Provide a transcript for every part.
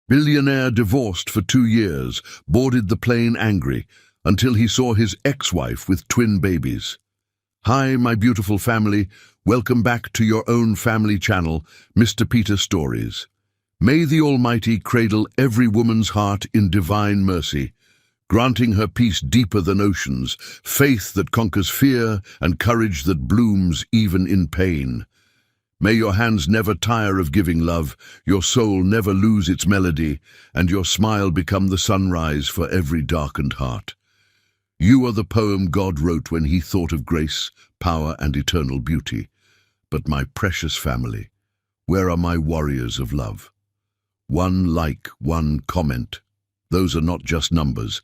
Billionaire divorced for 2 years, boarded the plane angry, until he saw his ex-wife with twin babies. Hi, my beautiful family. Welcome back to your own family channel, Mr. Peter Stories. May the Almighty cradle every woman's heart in divine mercy, granting her peace deeper than oceans, faith that conquers fear, and courage that blooms even in pain. May your hands never tire of giving love, your soul never lose its melody, and your smile become the sunrise for every darkened heart. You are the poem God wrote when he thought of grace, power, and eternal beauty. But my precious family, where are my warriors of love? One like, one comment. Those are not just numbers.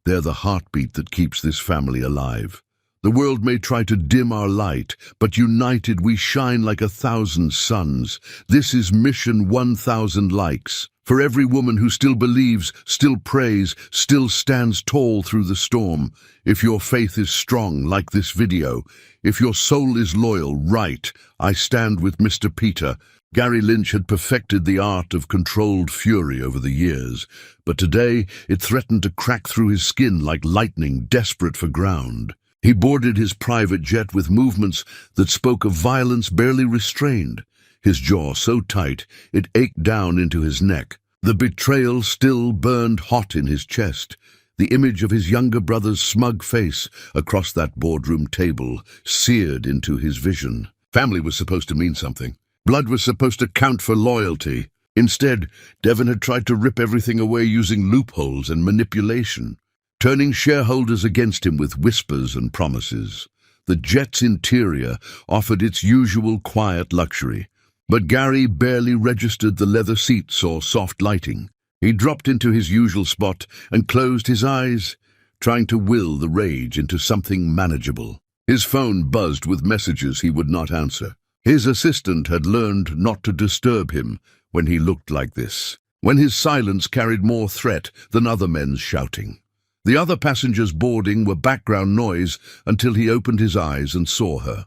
They're the heartbeat that keeps this family alive. The world may try to dim our light, but united we shine like 1,000 suns. This is Mission 1,000 Likes. For every woman who still believes, still prays, still stands tall through the storm. If your faith is strong, like this video. If your soul is loyal, write, I stand with Mr. Peter. Gary Lynch had perfected the art of controlled fury over the years, but today it threatened to crack through his skin like lightning, desperate for ground. He boarded his private jet with movements that spoke of violence barely restrained, his jaw so tight it ached down into his neck. The betrayal still burned hot in his chest. The image of his younger brother's smug face across that boardroom table seared into his vision. Family was supposed to mean something. Blood was supposed to count for loyalty. Instead, Devon had tried to rip everything away using loopholes and manipulation, turning shareholders against him with whispers and promises. The jet's interior offered its usual quiet luxury, but Gary barely registered the leather seats or soft lighting. He dropped into his usual spot and closed his eyes, trying to will the rage into something manageable. His phone buzzed with messages he would not answer. His assistant had learned not to disturb him when he looked like this, when his silence carried more threat than other men's shouting. The other passengers boarding were background noise until he opened his eyes and saw her.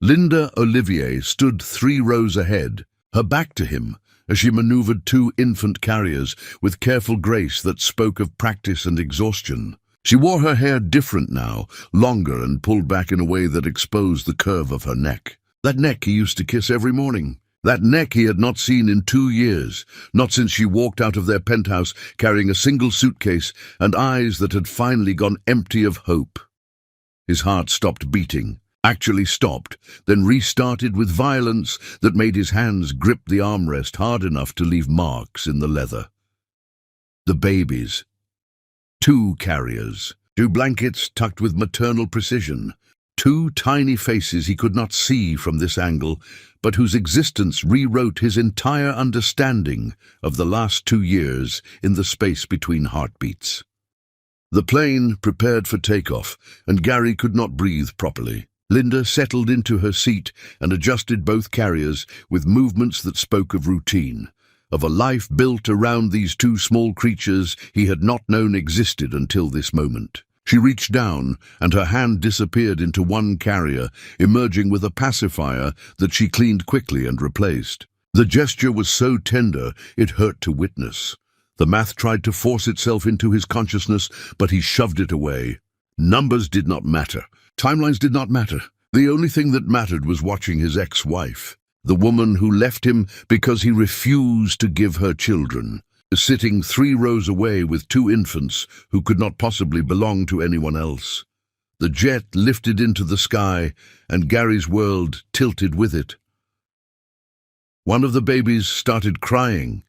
Linda Olivier stood 3 rows ahead, her back to him, as she maneuvered 2 infant carriers with careful grace that spoke of practice and exhaustion. She wore her hair different now, longer and pulled back in a way that exposed the curve of her neck. That neck he used to kiss every morning. That neck he had not seen in 2 years, not since she walked out of their penthouse carrying a single suitcase and eyes that had finally gone empty of hope. His heart stopped beating, actually stopped, then restarted with violence that made his hands grip the armrest hard enough to leave marks in the leather. The babies. 2 carriers, 2 blankets tucked with maternal precision. 2 tiny faces he could not see from this angle, but whose existence rewrote his entire understanding of the last 2 years in the space between heartbeats. The plane prepared for takeoff, and Gary could not breathe properly. Linda settled into her seat and adjusted both carriers with movements that spoke of routine, of a life built around these 2 small creatures he had not known existed until this moment. She reached down, and her hand disappeared into one carrier, emerging with a pacifier that she cleaned quickly and replaced. The gesture was so tender, it hurt to witness. The math tried to force itself into his consciousness, but he shoved it away. Numbers did not matter. Timelines did not matter. The only thing that mattered was watching his ex-wife, the woman who left him because he refused to give her children, sitting 3 rows away with 2 infants who could not possibly belong to anyone else. The jet lifted into the sky, and Gary's world tilted with it. One of the babies started crying,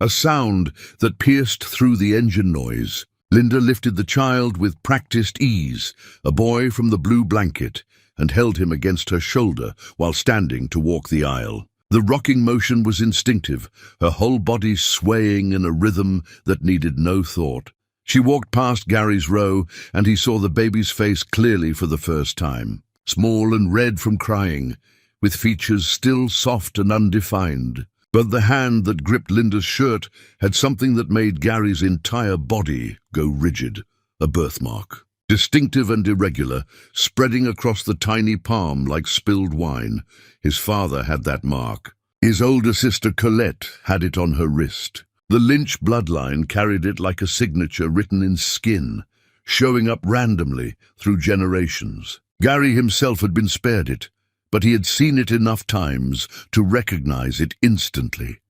a sound that pierced through the engine noise. Linda lifted the child with practiced ease, a boy from the blue blanket, and held him against her shoulder while standing to walk the aisle. The rocking motion was instinctive, her whole body swaying in a rhythm that needed no thought. She walked past Gary's row, and he saw the baby's face clearly for the first time, small and red from crying, with features still soft and undefined. But the hand that gripped Linda's shirt had something that made Gary's entire body go rigid, a birthmark. Distinctive and irregular, spreading across the tiny palm like spilled wine. His father had that mark. His older sister Colette had it on her wrist. The Lynch bloodline carried it like a signature written in skin, showing up randomly through generations. Gary himself had been spared it, but he had seen it enough times to recognize it instantly.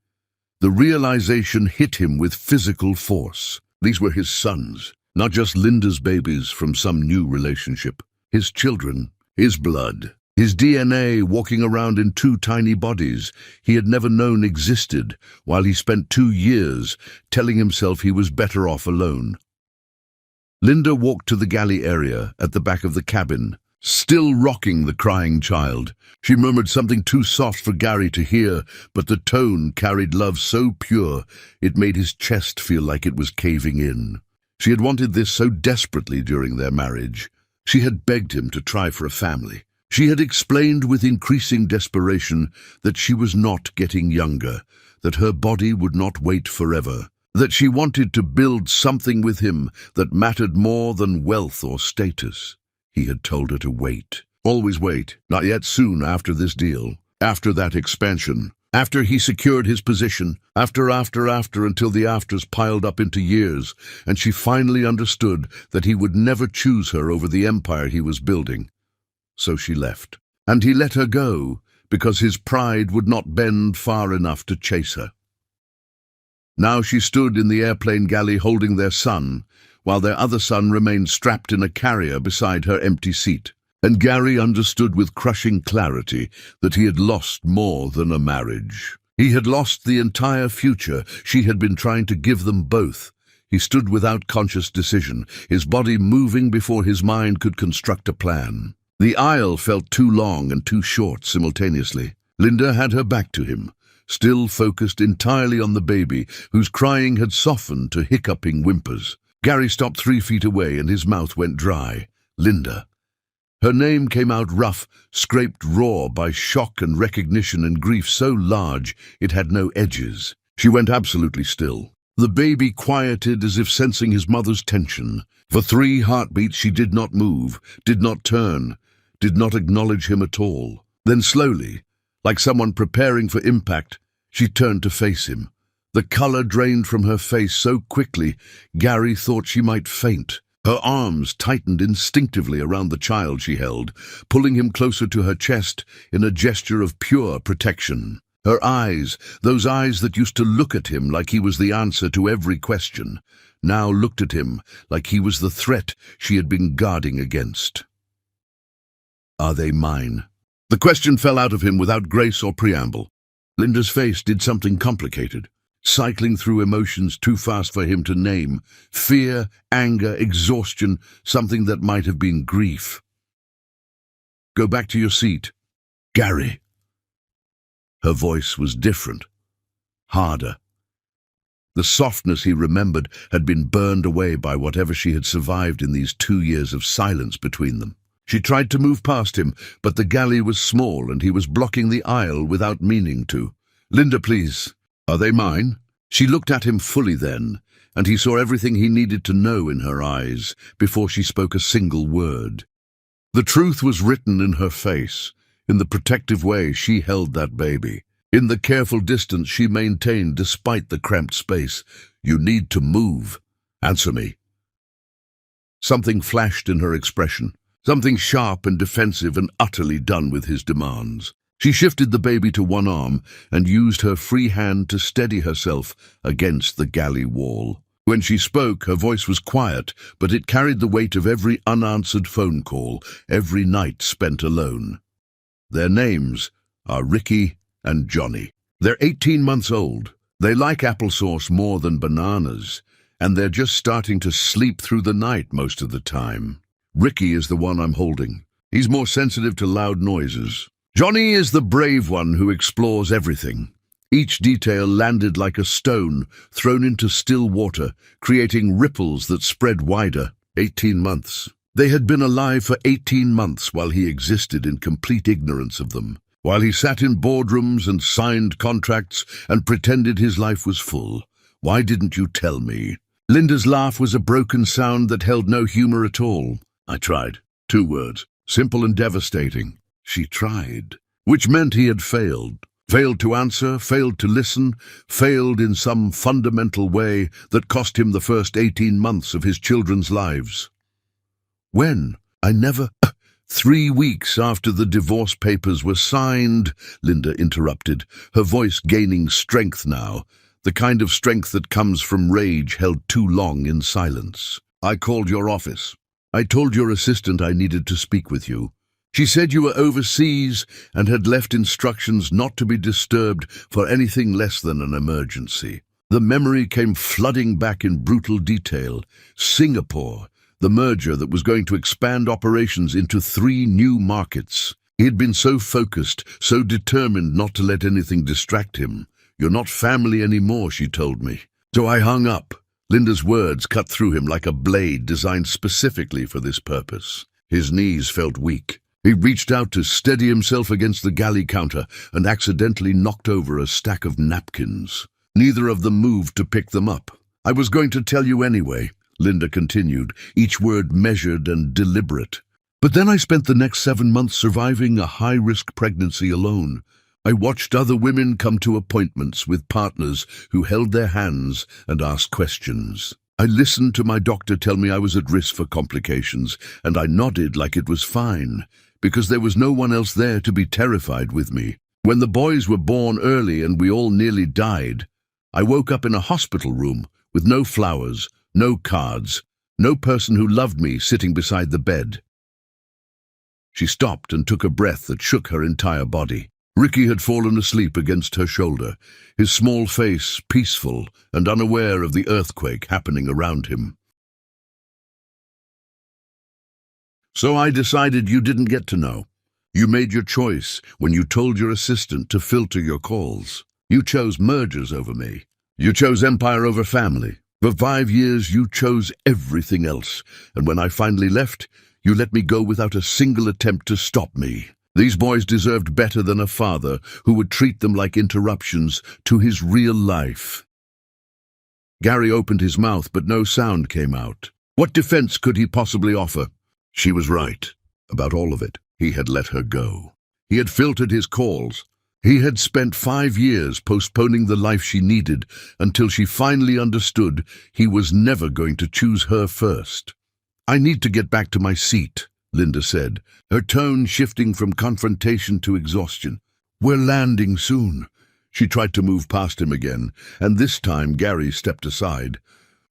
The realization hit him with physical force. These were his sons, not just Linda's babies from some new relationship. His children, his blood, his DNA walking around in two tiny bodies he had never known existed, while he spent 2 years telling himself he was better off alone. Linda walked to the galley area at the back of the cabin, still rocking the crying child. She murmured something too soft for Gary to hear, but the tone carried love so pure it made his chest feel like it was caving in. She had wanted this so desperately during their marriage. She had begged him to try for a family. She had explained with increasing desperation that she was not getting younger, that her body would not wait forever, that she wanted to build something with him that mattered more than wealth or status. He had told her to wait. Always wait. Not yet soon after this deal. After that expansion. After he secured his position. After until the afters piled up into years, and she finally understood that he would never choose her over the empire he was building. So she left. And he let her go, because his pride would not bend far enough to chase her. Now she stood in the airplane galley holding their son, while their other son remained strapped in a carrier beside her empty seat. And Gary understood with crushing clarity that he had lost more than a marriage. He had lost the entire future she had been trying to give them both. He stood without conscious decision, his body moving before his mind could construct a plan. The aisle felt too long and too short simultaneously. Linda had her back to him, still focused entirely on the baby, whose crying had softened to hiccuping whimpers. Gary stopped 3 feet away and his mouth went dry. Linda. Her name came out rough, scraped raw by shock and recognition and grief so large it had no edges. She went absolutely still. The baby quieted as if sensing his mother's tension. For 3 heartbeats she did not move, did not turn, did not acknowledge him at all. Then slowly, like someone preparing for impact, she turned to face him. The color drained from her face so quickly, Gary thought she might faint. Her arms tightened instinctively around the child she held, pulling him closer to her chest in a gesture of pure protection. Her eyes, those eyes that used to look at him like he was the answer to every question, now looked at him like he was the threat she had been guarding against. Are they mine? The question fell out of him without grace or preamble. Linda's face did something complicated, cycling through emotions too fast for him to name. Fear, anger, exhaustion, something that might have been grief. Go back to your seat. Gary. Her voice was different, harder. The softness he remembered had been burned away by whatever she had survived in these 2 years of silence between them. She tried to move past him, but the galley was small and he was blocking the aisle without meaning to. Linda, please. Are they mine? She looked at him fully then, and he saw everything he needed to know in her eyes before she spoke a single word. The truth was written in her face, in the protective way she held that baby, in the careful distance she maintained despite the cramped space. You need to move. Answer me. Something flashed in her expression, something sharp and defensive and utterly done with his demands. She shifted the baby to one arm and used her free hand to steady herself against the galley wall. When she spoke, her voice was quiet, but it carried the weight of every unanswered phone call, every night spent alone. Their names are Ricky and Johnny. They're 18 months old. They like applesauce more than bananas, and they're just starting to sleep through the night most of the time. Ricky is the one I'm holding. He's more sensitive to loud noises. Johnny is the brave one who explores everything. Each detail landed like a stone thrown into still water, creating ripples that spread wider. 18 months. They had been alive for 18 months while he existed in complete ignorance of them, while he sat in boardrooms and signed contracts and pretended his life was full. Why didn't you tell me? Linda's laugh was a broken sound that held no humor at all. I tried. 2 words, simple and devastating. She tried, which meant he had failed. Failed to answer, failed to listen, failed in some fundamental way that cost him the first 18 months of his children's lives. When? I never... 3 weeks after the divorce papers were signed, Linda interrupted, her voice gaining strength now, the kind of strength that comes from rage held too long in silence. I called your office. I told your assistant I needed to speak with you. She said you were overseas and had left instructions not to be disturbed for anything less than an emergency. The memory came flooding back in brutal detail. Singapore, the merger that was going to expand operations into 3 new markets. He had been so focused, so determined not to let anything distract him. You're not family anymore, she told me. So I hung up. Linda's words cut through him like a blade designed specifically for this purpose. His knees felt weak. He reached out to steady himself against the galley counter and accidentally knocked over a stack of napkins. Neither of them moved to pick them up. I was going to tell you anyway, Linda continued, each word measured and deliberate. But then I spent the next 7 months surviving a high-risk pregnancy alone. I watched other women come to appointments with partners who held their hands and asked questions. I listened to my doctor tell me I was at risk for complications, and I nodded like it was fine, because there was no one else there to be terrified with me. When the boys were born early and we all nearly died, I woke up in a hospital room with no flowers, no cards, no person who loved me sitting beside the bed. She stopped and took a breath that shook her entire body. Ricky had fallen asleep against her shoulder, his small face peaceful and unaware of the earthquake happening around him. So I decided you didn't get to know. You made your choice when you told your assistant to filter your calls. You chose mergers over me. You chose empire over family. For 5 years you chose everything else, and when I finally left, you let me go without a single attempt to stop me. These boys deserved better than a father who would treat them like interruptions to his real life. Gary opened his mouth, but no sound came out. What defense could he possibly offer? She was right about all of it. He had let her go. He had filtered his calls. He had spent 5 years postponing the life she needed until she finally understood he was never going to choose her first. I need to get back to my seat, Linda said, her tone shifting from confrontation to exhaustion. We're landing soon. She tried to move past him again, and this time Gary stepped aside,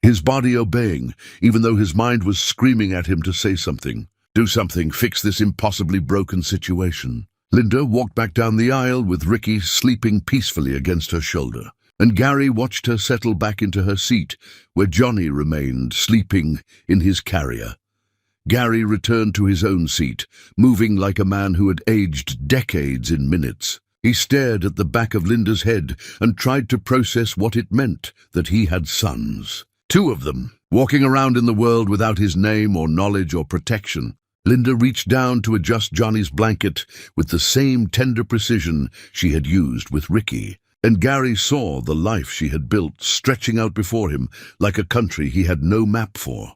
his body obeying, even though his mind was screaming at him to say something. Do something, fix this impossibly broken situation. Linda walked back down the aisle with Ricky sleeping peacefully against her shoulder, and Gary watched her settle back into her seat, where Johnny remained, sleeping in his carrier. Gary returned to his own seat, moving like a man who had aged decades in minutes. He stared at the back of Linda's head and tried to process what it meant that he had sons. 2 of them, walking around in the world without his name or knowledge or protection. Linda reached down to adjust Johnny's blanket with the same tender precision she had used with Ricky, and Gary saw the life she had built stretching out before him like a country he had no map for.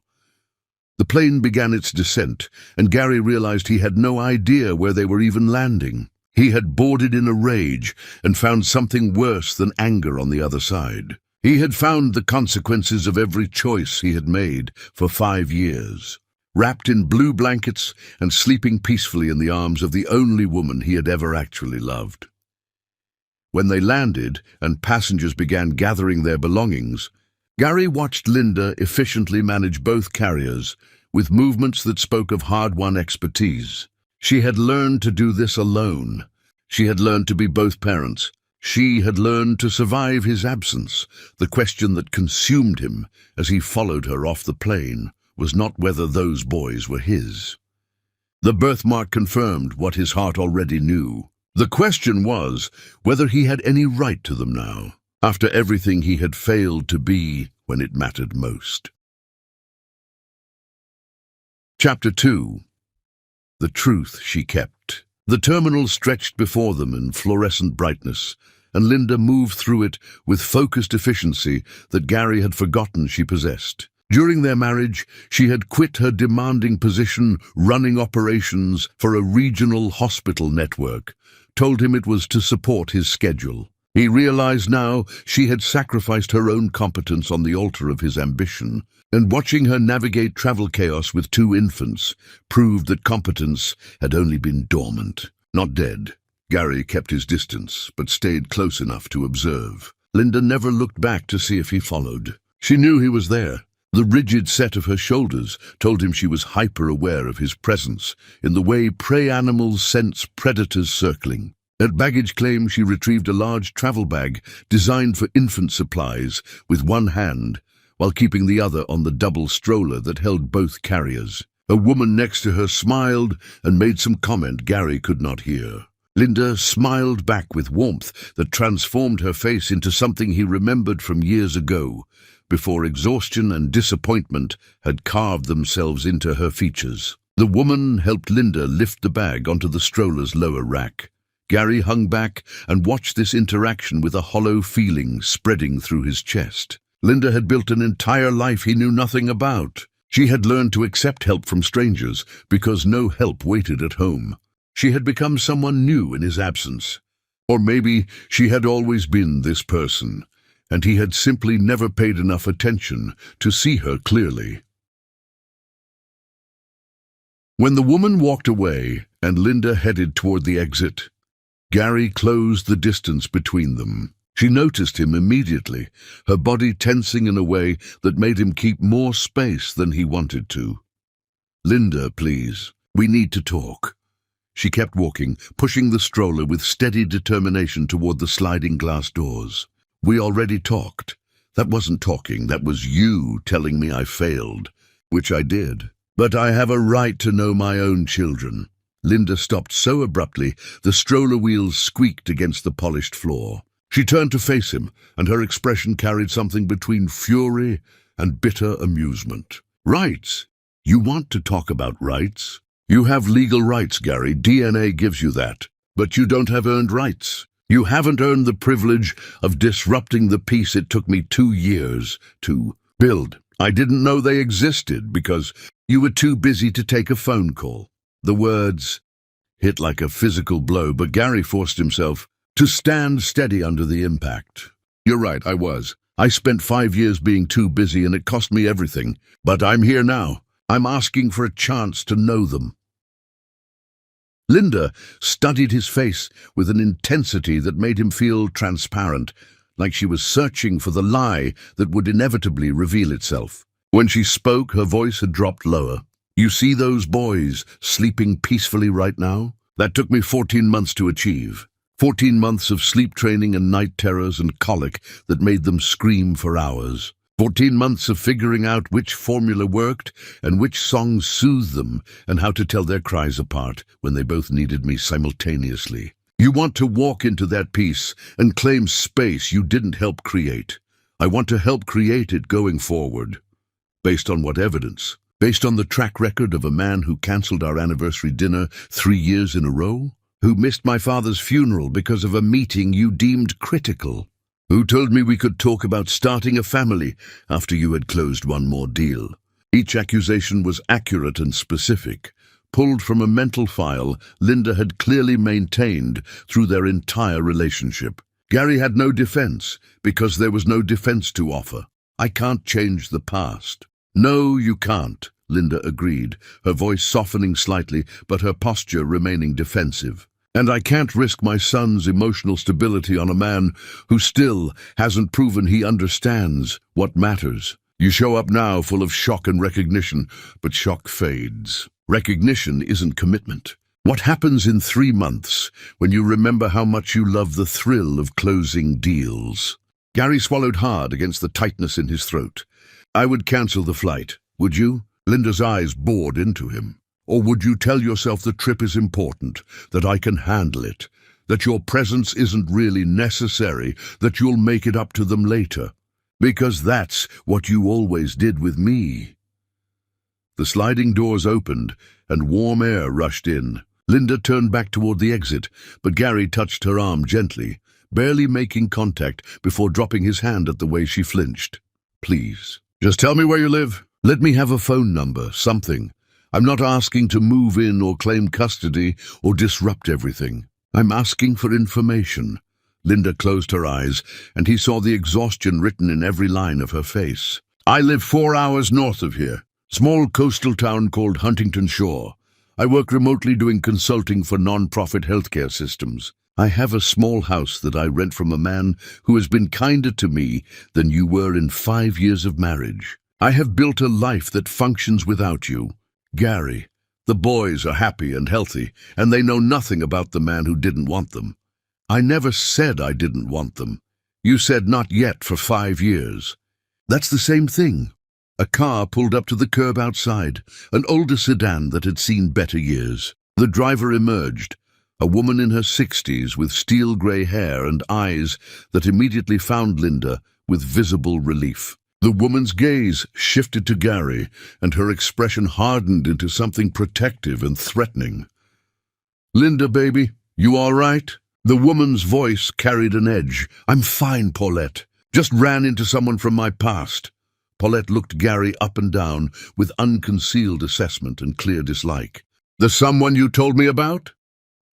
The plane began its descent, and Gary realized he had no idea where they were even landing. He had boarded in a rage and found something worse than anger on the other side. He had found the consequences of every choice he had made for 5 years, wrapped in blue blankets and sleeping peacefully in the arms of the only woman he had ever actually loved. When they landed and passengers began gathering their belongings, Gary watched Linda efficiently manage both carriers with movements that spoke of hard-won expertise. She had learned to do this alone. She had learned to be both parents. She had learned to survive his absence. The question that consumed him as he followed her off the plane was not whether those boys were his. The birthmark confirmed what his heart already knew. The question was whether he had any right to them now, after everything he had failed to be when it mattered most. Chapter 2. The Truth She Kept. The terminal stretched before them in fluorescent brightness, and Linda moved through it with focused efficiency that Gary had forgotten she possessed. During their marriage, she had quit her demanding position running operations for a regional hospital network told him it was to support his schedule. He realized now she had sacrificed her own competence on the altar of his ambition, and watching her navigate travel chaos with 2 infants proved that competence had only been dormant, not dead. Gary kept his distance, but stayed close enough to observe. Linda never looked back to see if he followed. She knew he was there. The rigid set of her shoulders told him she was hyper-aware of his presence, in the way prey animals sense predators circling. At baggage claim, she retrieved a large travel bag designed for infant supplies with one hand, while keeping the other on the double stroller that held both carriers. A woman next to her smiled and made some comment Gary could not hear. Linda smiled back with warmth that transformed her face into something he remembered from years ago, before exhaustion and disappointment had carved themselves into her features. The woman helped Linda lift the bag onto the stroller's lower rack. Gary hung back and watched this interaction with a hollow feeling spreading through his chest. Linda had built an entire life he knew nothing about. She had learned to accept help from strangers because no help waited at home. She had become someone new in his absence. Or maybe she had always been this person, and he had simply never paid enough attention to see her clearly. When the woman walked away and Linda headed toward the exit, Gary closed the distance between them. She noticed him immediately, her body tensing in a way that made him keep more space than he wanted to. "Linda, please, we need to talk." She kept walking, pushing the stroller with steady determination toward the sliding glass doors. "We already talked." "That wasn't talking, that was you telling me I failed," "which I did. But I have a right to know my own children." Linda stopped so abruptly, the stroller wheels squeaked against the polished floor. She turned to face him, and her expression carried something between fury and bitter amusement. "Rights? You want to talk about rights? You have legal rights, Gary. DNA gives you that. But you don't have earned rights. You haven't earned the privilege of disrupting the peace it took me 2 years to build. I didn't know they existed because you were too busy to take a phone call." The words hit like a physical blow, but Gary forced himself to stand steady under the impact. "You're right, I was. I spent 5 years being too busy and it cost me everything. But I'm here now. I'm asking for a chance to know them." Linda studied his face with an intensity that made him feel transparent, like she was searching for the lie that would inevitably reveal itself. When she spoke, her voice had dropped lower. "You see those boys sleeping peacefully right now? That took me 14 months to achieve. 14 months of sleep training and night terrors and colic that made them scream for hours. 14 months of figuring out which formula worked and which songs soothed them and how to tell their cries apart when they both needed me simultaneously. You want to walk into that peace and claim space you didn't help create. I want to help create it going forward. Based on what evidence? Based on the track record of a man who cancelled our anniversary dinner 3 years in a row? Who missed my father's funeral because of a meeting you deemed critical? Who told me we could talk about starting a family after you had closed one more deal? Each accusation was accurate and specific, pulled from a mental file Linda had clearly maintained through their entire relationship. Gary had no defense because there was no defense to offer. "I can't change the past." "No, you can't," Linda agreed, her voice softening slightly but her posture remaining defensive. "And I can't risk my son's emotional stability on a man who still hasn't proven he understands what matters. You show up now full of shock and recognition, but shock fades. Recognition isn't commitment. What happens in 3 months when you remember how much you love the thrill of closing deals?" Gary swallowed hard against the tightness in his throat. "I would cancel the flight. Would you?" Linda's eyes bored into him. "Or would you tell yourself the trip is important, that I can handle it, that your presence isn't really necessary, that you'll make it up to them later? Because that's what you always did with me." The sliding doors opened and warm air rushed in. Linda turned back toward the exit, but Gary touched her arm gently, barely making contact before dropping his hand at the way she flinched. "Please, just tell me where you live. Let me have a phone number, something. I'm not asking to move in or claim custody or disrupt everything. I'm asking for information. Linda closed her eyes, and he saw the exhaustion written in every line of her face. I live 4 hours north of here, small coastal town called Huntington Shore. I work remotely doing consulting for non-profit healthcare systems. I have a small house that I rent from a man who has been kinder to me than you were in 5 years of marriage. I have built a life that functions without you. Gary, the boys are happy and healthy, and they know nothing about the man who didn't want them. I never said I didn't want them. You said not yet for 5 years. That's the same thing. A car pulled up to the curb outside, an older sedan that had seen better years. The driver emerged, a woman in her 60s with steel-grey hair and eyes that immediately found Linda with visible relief. The woman's gaze shifted to Gary, and her expression hardened into something protective and threatening. Linda, baby, you all right? The woman's voice carried an edge. I'm fine, Paulette. Just ran into someone from my past. Paulette looked Gary up and down with unconcealed assessment and clear dislike. The someone you told me about?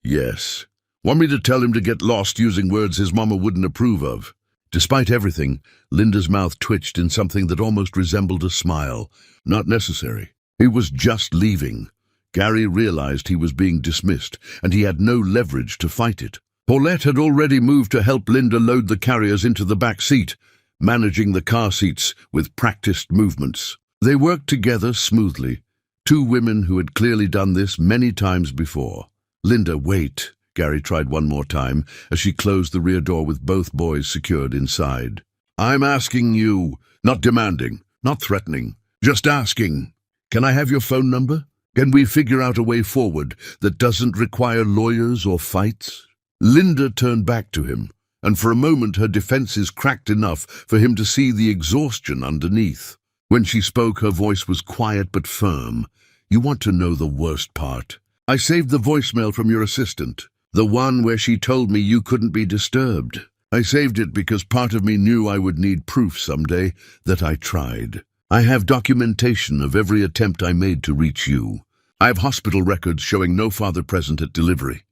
Yes. Want me to tell him to get lost using words his mama wouldn't approve of? Despite everything, Linda's mouth twitched in something that almost resembled a smile. Not necessary. He was just leaving. Gary realized he was being dismissed, and he had no leverage to fight it. Paulette had already moved to help Linda load the carriers into the back seat, managing the car seats with practiced movements. They worked together smoothly, two women who had clearly done this many times before. Linda, wait. Gary tried one more time as she closed the rear door with both boys secured inside. I'm asking you, not demanding, not threatening, just asking. Can I have your phone number? Can we figure out a way forward that doesn't require lawyers or fights? Linda turned back to him, and for a moment her defenses cracked enough for him to see the exhaustion underneath. When she spoke, her voice was quiet but firm. You want to know the worst part? I saved the voicemail from your assistant. The one where she told me you couldn't be disturbed. I saved it because part of me knew I would need proof someday that I tried. I have documentation of every attempt I made to reach you. I have hospital records showing no father present at delivery.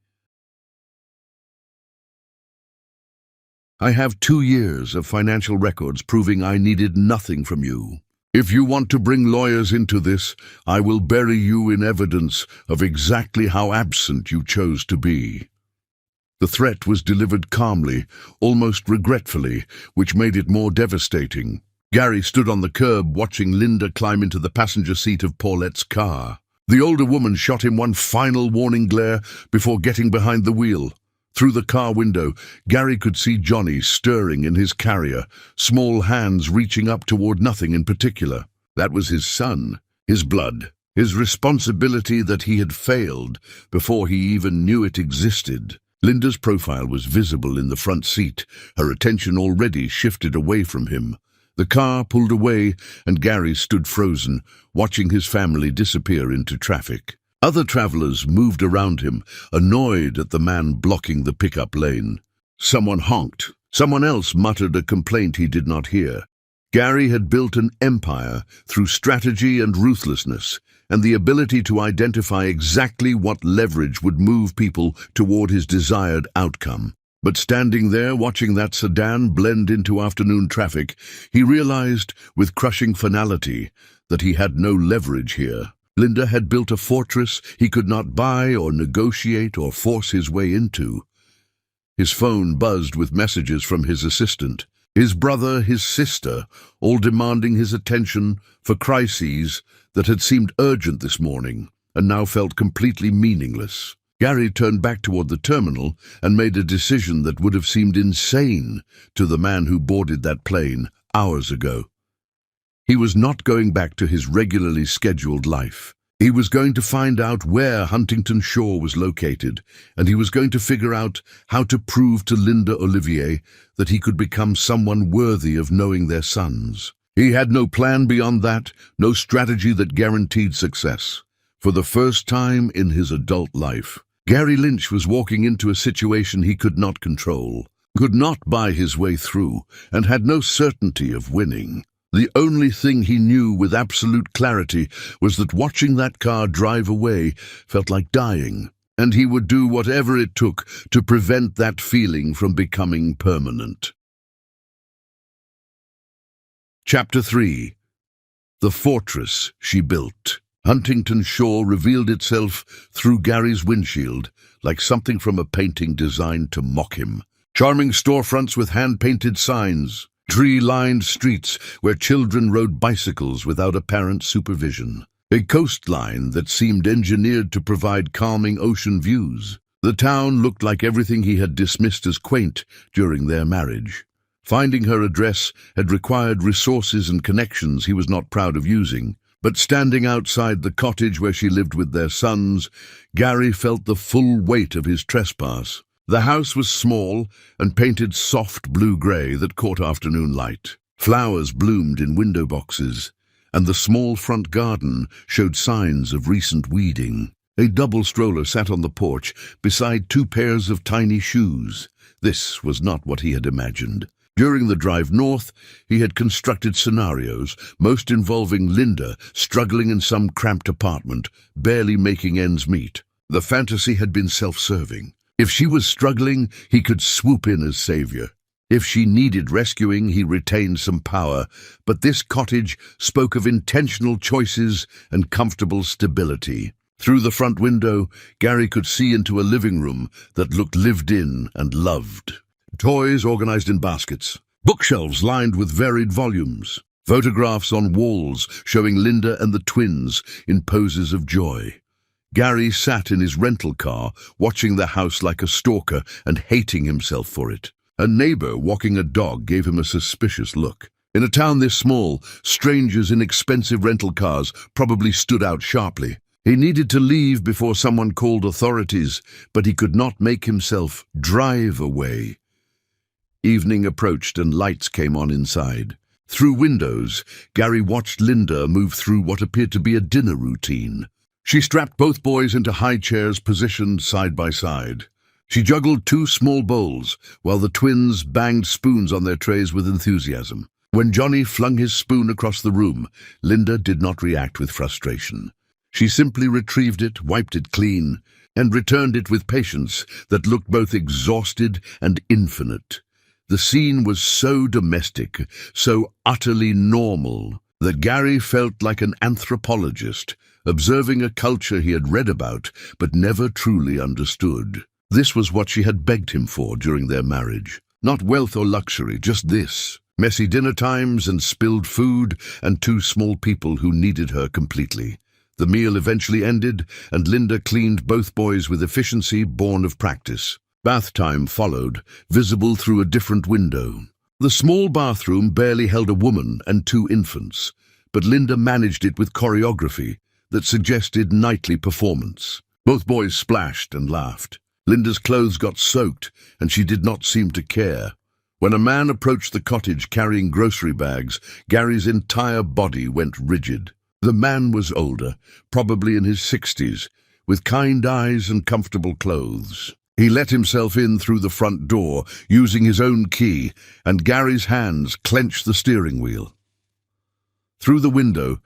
I have 2 years of financial records proving I needed nothing from you. If you want to bring lawyers into this, I will bury you in evidence of exactly how absent you chose to be. The threat was delivered calmly, almost regretfully, which made it more devastating. Gary stood on the curb watching Linda climb into the passenger seat of Paulette's car. The older woman shot him one final warning glare before getting behind the wheel. Through the car window, Gary could see Johnny stirring in his carrier, small hands reaching up toward nothing in particular. That was his son, his blood, his responsibility that he had failed before he even knew it existed. Linda's profile was visible in the front seat, her attention already shifted away from him. The car pulled away, and Gary stood frozen, watching his family disappear into traffic. Other travelers moved around him, annoyed at the man blocking the pickup lane. Someone honked. Someone else muttered a complaint he did not hear. Gary had built an empire through strategy and ruthlessness, and the ability to identify exactly what leverage would move people toward his desired outcome. But standing there watching that sedan blend into afternoon traffic, he realized with crushing finality that he had no leverage here. Linda had built a fortress he could not buy or negotiate or force his way into. His phone buzzed with messages from his assistant, his brother, his sister, all demanding his attention for crises that had seemed urgent this morning and now felt completely meaningless. Gary turned back toward the terminal and made a decision that would have seemed insane to the man who boarded that plane hours ago. He was not going back to his regularly scheduled life. He was going to find out where Huntington Shore was located, and he was going to figure out how to prove to Linda Olivier that he could become someone worthy of knowing their sons. He had no plan beyond that, no strategy that guaranteed success. For the first time in his adult life, Gary Lynch was walking into a situation he could not control, could not buy his way through, and had no certainty of winning. The only thing he knew with absolute clarity was that watching that car drive away felt like dying, and he would do whatever it took to prevent that feeling from becoming permanent. Chapter 3. The Fortress She Built. Huntington Shore revealed itself through Gary's windshield, like something from a painting designed to mock him. Charming storefronts with hand-painted signs, tree-lined streets where children rode bicycles without apparent supervision, a coastline that seemed engineered to provide calming ocean views. The town looked like everything he had dismissed as quaint during their marriage. Finding her address had required resources and connections he was not proud of using. But standing outside the cottage where she lived with their sons, Gary felt the full weight of his trespass. The house was small and painted soft blue-gray that caught afternoon light. Flowers bloomed in window boxes, and the small front garden showed signs of recent weeding. A double stroller sat on the porch beside 2 pairs of tiny shoes. This was not what he had imagined. During the drive north, he had constructed scenarios, most involving Linda struggling in some cramped apartment, barely making ends meet. The fantasy had been self-serving. If she was struggling, he could swoop in as savior. If she needed rescuing, he retained some power. But this cottage spoke of intentional choices and comfortable stability. Through the front window, Gary could see into a living room that looked lived in and loved. Toys organized in baskets, bookshelves lined with varied volumes, photographs on walls showing Linda and the twins in poses of joy. Gary sat in his rental car, watching the house like a stalker and hating himself for it. A neighbor walking a dog gave him a suspicious look. In a town this small, strangers in expensive rental cars probably stood out sharply. He needed to leave before someone called authorities, but he could not make himself drive away. Evening approached and lights came on inside. Through windows, Gary watched Linda move through what appeared to be a dinner routine. She strapped both boys into high chairs positioned side by side. She juggled 2 small bowls, while the twins banged spoons on their trays with enthusiasm. When Johnny flung his spoon across the room, Linda did not react with frustration. She simply retrieved it, wiped it clean, and returned it with patience that looked both exhausted and infinite. The scene was so domestic, so utterly normal, that Gary felt like an anthropologist, observing a culture he had read about but never truly understood. This was what she had begged him for during their marriage. Not wealth or luxury, just this. Messy dinner times and spilled food and 2 small people who needed her completely. The meal eventually ended, and Linda cleaned both boys with efficiency born of practice. Bath time followed, visible through a different window. The small bathroom barely held a woman and 2 infants, but Linda managed it with choreography that suggested nightly performance. Both boys splashed and laughed. Linda's clothes got soaked, and she did not seem to care. When a man approached the cottage carrying grocery bags, Gary's entire body went rigid. The man was older, probably in his 60s, with kind eyes and comfortable clothes. He let himself in through the front door, using his own key, and Gary's hands clenched the steering wheel. Through the window,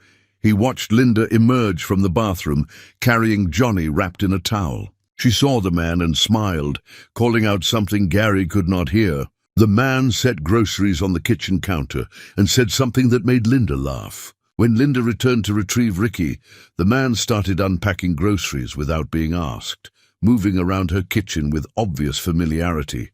he watched Linda emerge from the bathroom, carrying Johnny wrapped in a towel. She saw the man and smiled, calling out something Gary could not hear. The man set groceries on the kitchen counter and said something that made Linda laugh. When Linda returned to retrieve Ricky, the man started unpacking groceries without being asked, moving around her kitchen with obvious familiarity.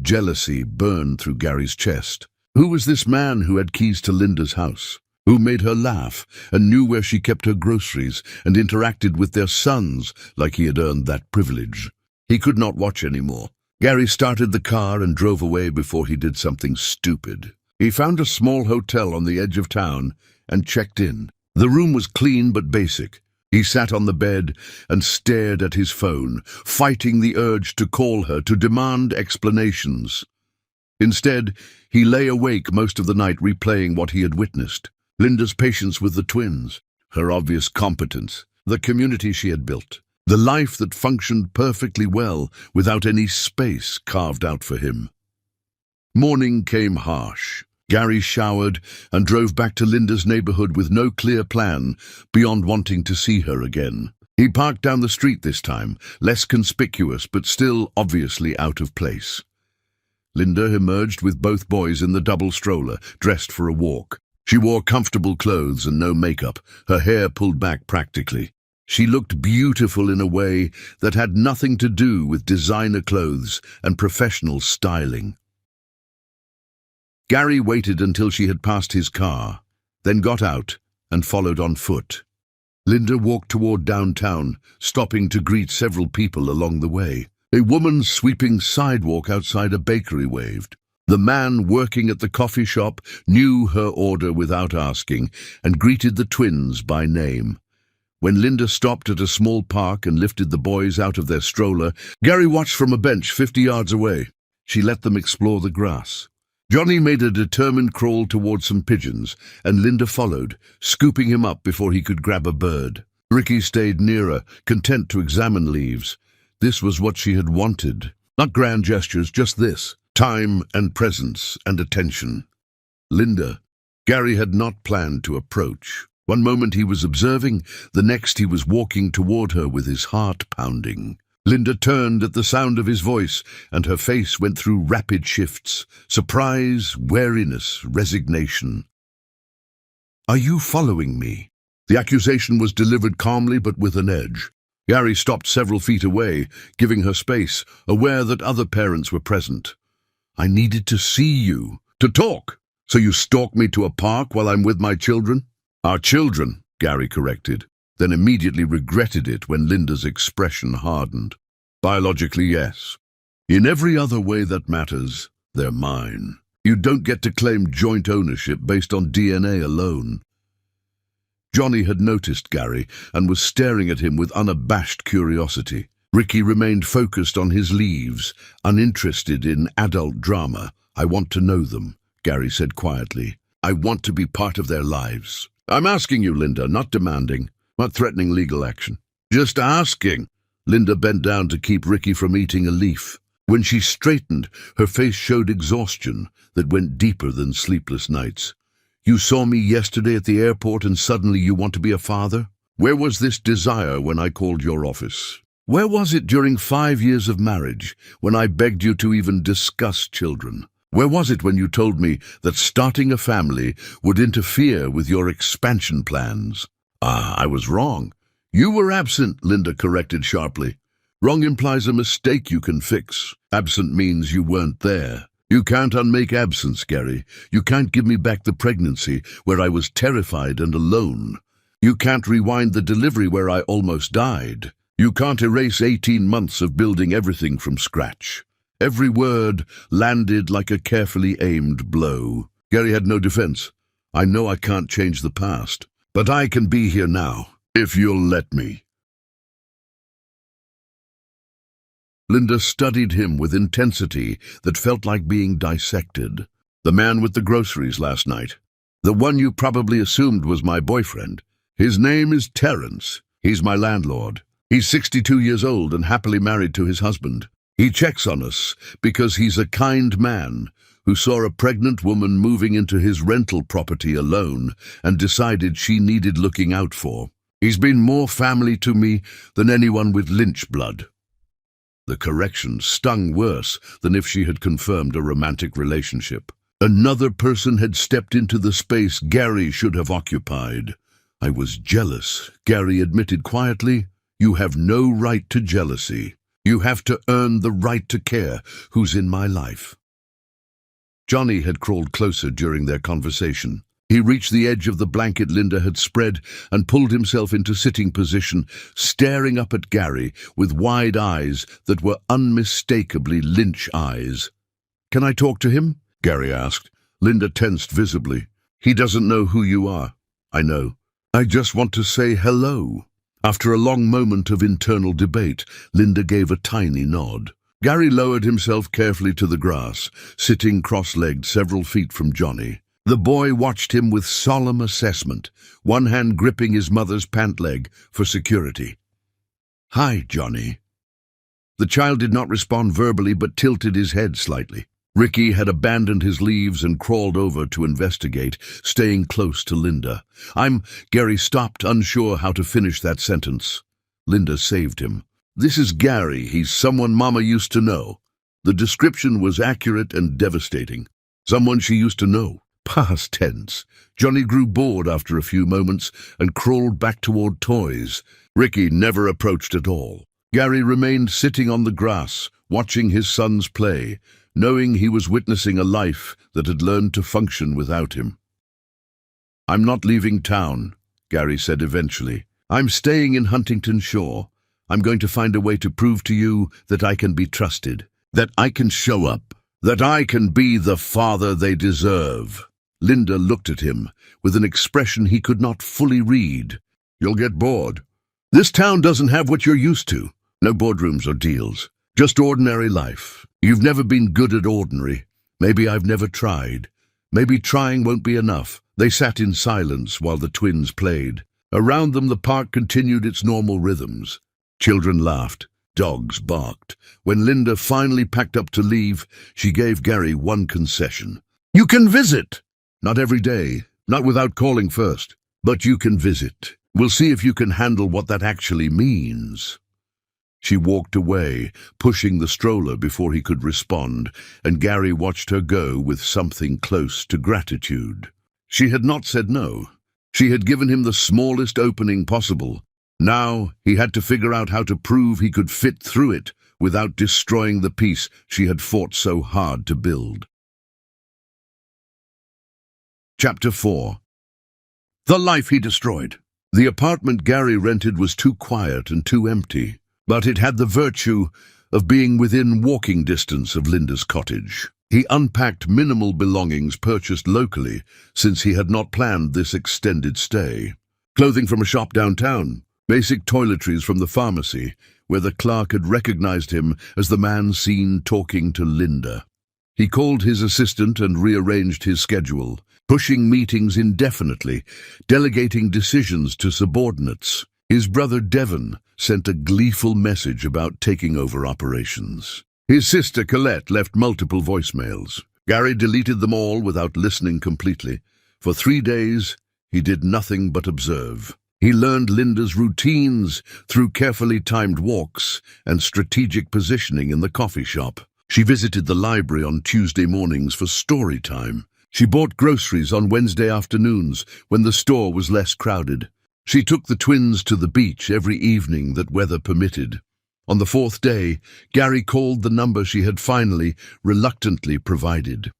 Jealousy burned through Gary's chest. Who was this man who had keys to Linda's house? Who made her laugh and knew where she kept her groceries and interacted with their sons like he had earned that privilege? He could not watch anymore. Gary started the car and drove away before he did something stupid. He found a small hotel on the edge of town and checked in. The room was clean but basic. He sat on the bed and stared at his phone, fighting the urge to call her to demand explanations. Instead, he lay awake most of the night replaying what he had witnessed. Linda's patience with the twins, her obvious competence, the community she had built, the life that functioned perfectly well without any space carved out for him. Morning came harsh. Gary showered and drove back to Linda's neighborhood with no clear plan beyond wanting to see her again. He parked down the street this time, less conspicuous but still obviously out of place. Linda emerged with both boys in the double stroller, dressed for a walk. She wore comfortable clothes and no makeup, her hair pulled back practically. She looked beautiful in a way that had nothing to do with designer clothes and professional styling. Gary waited until she had passed his car, then got out and followed on foot. Linda walked toward downtown, stopping to greet several people along the way. A woman sweeping sidewalk outside a bakery waved. The man working at the coffee shop knew her order without asking and greeted the twins by name. When Linda stopped at a small park and lifted the boys out of their stroller, Gary watched from a bench 50 yards away. She let them explore the grass. Johnny made a determined crawl toward some pigeons, and Linda followed, scooping him up before he could grab a bird. Ricky stayed nearer, content to examine leaves. This was what she had wanted. Not grand gestures, just this. Time and presence and attention. Linda. Gary had not planned to approach. One moment he was observing, the next he was walking toward her with his heart pounding. Linda turned at the sound of his voice, and her face went through rapid shifts. Surprise, wariness, resignation. "Are you following me?" The accusation was delivered calmly but with an edge. Gary stopped several feet away, giving her space, aware that other parents were present. "I needed to see you. To talk. So you stalk me to a park while I'm with my children?" "Our children," Gary corrected, then immediately regretted it when Linda's expression hardened. "Biologically, yes. In every other way that matters, they're mine. You don't get to claim joint ownership based on DNA alone." Johnny had noticed Gary and was staring at him with unabashed curiosity. Ricky remained focused on his leaves, uninterested in adult drama. "I want to know them," Gary said quietly. "I want to be part of their lives." "I'm asking you, Linda, not demanding, not threatening legal action. Just asking." Linda bent down to keep Ricky from eating a leaf. When she straightened, her face showed exhaustion that went deeper than sleepless nights. "You saw me yesterday at the airport and suddenly you want to be a father? Where was this desire when I called your office? Where was it during 5 years of marriage, when I begged you to even discuss children? Where was it when you told me that starting a family would interfere with your expansion plans?" "I was wrong." "You were absent," Linda corrected sharply. "Wrong implies a mistake you can fix. Absent means you weren't there. You can't unmake absence, Gary. You can't give me back the pregnancy where I was terrified and alone. You can't rewind the delivery where I almost died. You can't erase 18 months of building everything from scratch." Every word landed like a carefully aimed blow. Gary had no defense. "I know I can't change the past, but I can be here now, if you'll let me." Linda studied him with intensity that felt like being dissected. "The man with the groceries last night. The one you probably assumed was my boyfriend. His name is Terrence. He's my landlord. He's 62 years old and happily married to his husband. He checks on us because he's a kind man who saw a pregnant woman moving into his rental property alone and decided she needed looking out for. He's been more family to me than anyone with lynch blood." The correction stung worse than if she had confirmed a romantic relationship. Another person had stepped into the space Gary should have occupied. "I was jealous," Gary admitted quietly. "You have no right to jealousy. You have to earn the right to care who's in my life." Johnny had crawled closer during their conversation. He reached the edge of the blanket Linda had spread and pulled himself into sitting position, staring up at Gary with wide eyes that were unmistakably lynch eyes. "Can I talk to him?" Gary asked. Linda tensed visibly. "He doesn't know who you are." "I know. I just want to say hello." After a long moment of internal debate, Linda gave a tiny nod. Gary lowered himself carefully to the grass, sitting cross-legged several feet from Johnny. The boy watched him with solemn assessment, one hand gripping his mother's pant leg for security. "Hi, Johnny." The child did not respond verbally but tilted his head slightly. Ricky had abandoned his leaves and crawled over to investigate, staying close to Linda. Gary stopped, unsure how to finish that sentence. Linda saved him. "This is Gary. He's someone Mama used to know." The description was accurate and devastating. Someone she used to know. Past tense. Johnny grew bored after a few moments and crawled back toward toys. Ricky never approached at all. Gary remained sitting on the grass, watching his sons play, knowing he was witnessing a life that had learned to function without him. "I'm not leaving town," Gary said eventually. "I'm staying in Huntington Shore. I'm going to find a way to prove to you that I can be trusted, that I can show up, that I can be the father they deserve." Linda looked at him with an expression he could not fully read. "You'll get bored. This town doesn't have what you're used to. No boardrooms or deals. Just ordinary life. You've never been good at ordinary. Maybe I've never tried. Maybe trying won't be enough." They sat in silence while the twins played. Around them the park continued its normal rhythms. Children laughed. Dogs barked. When Linda finally packed up to leave, she gave Gary one concession. "You can visit. Not every day, not without calling first, but you can visit. We'll see if you can handle what that actually means." She walked away, pushing the stroller before he could respond, and Gary watched her go with something close to gratitude. She had not said no. She had given him the smallest opening possible. Now he had to figure out how to prove he could fit through it without destroying the peace she had fought so hard to build. Chapter 4. The life he destroyed. The apartment Gary rented was too quiet and too empty, but it had the virtue of being within walking distance of Linda's cottage. He unpacked minimal belongings purchased locally, since he had not planned this extended stay. Clothing from a shop downtown, basic toiletries from the pharmacy, where the clerk had recognized him as the man seen talking to Linda. He called his assistant and rearranged his schedule, pushing meetings indefinitely, delegating decisions to subordinates. His brother Devon sent a gleeful message about taking over operations. His sister Colette left multiple voicemails. Gary deleted them all without listening completely. For 3 days, he did nothing but observe. He learned Linda's routines through carefully timed walks and strategic positioning in the coffee shop. She visited the library on Tuesday mornings for story time. She bought groceries on Wednesday afternoons when the store was less crowded. She took the twins to the beach every evening that weather permitted. On the 4th day, Gary called the number she had finally, reluctantly provided.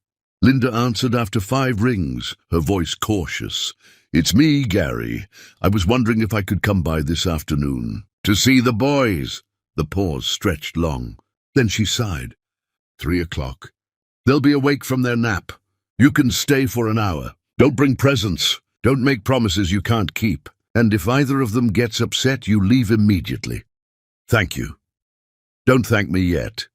Linda answered after 5 rings, her voice cautious. "It's me, Gary. I was wondering if I could come by this afternoon. To see the boys." The pause stretched long. Then she sighed. 3 o'clock. "They'll be awake from their nap. You can stay for an hour. Don't bring presents. Don't make promises you can't keep. And if either of them gets upset, you leave immediately." "Thank you." "Don't thank me yet."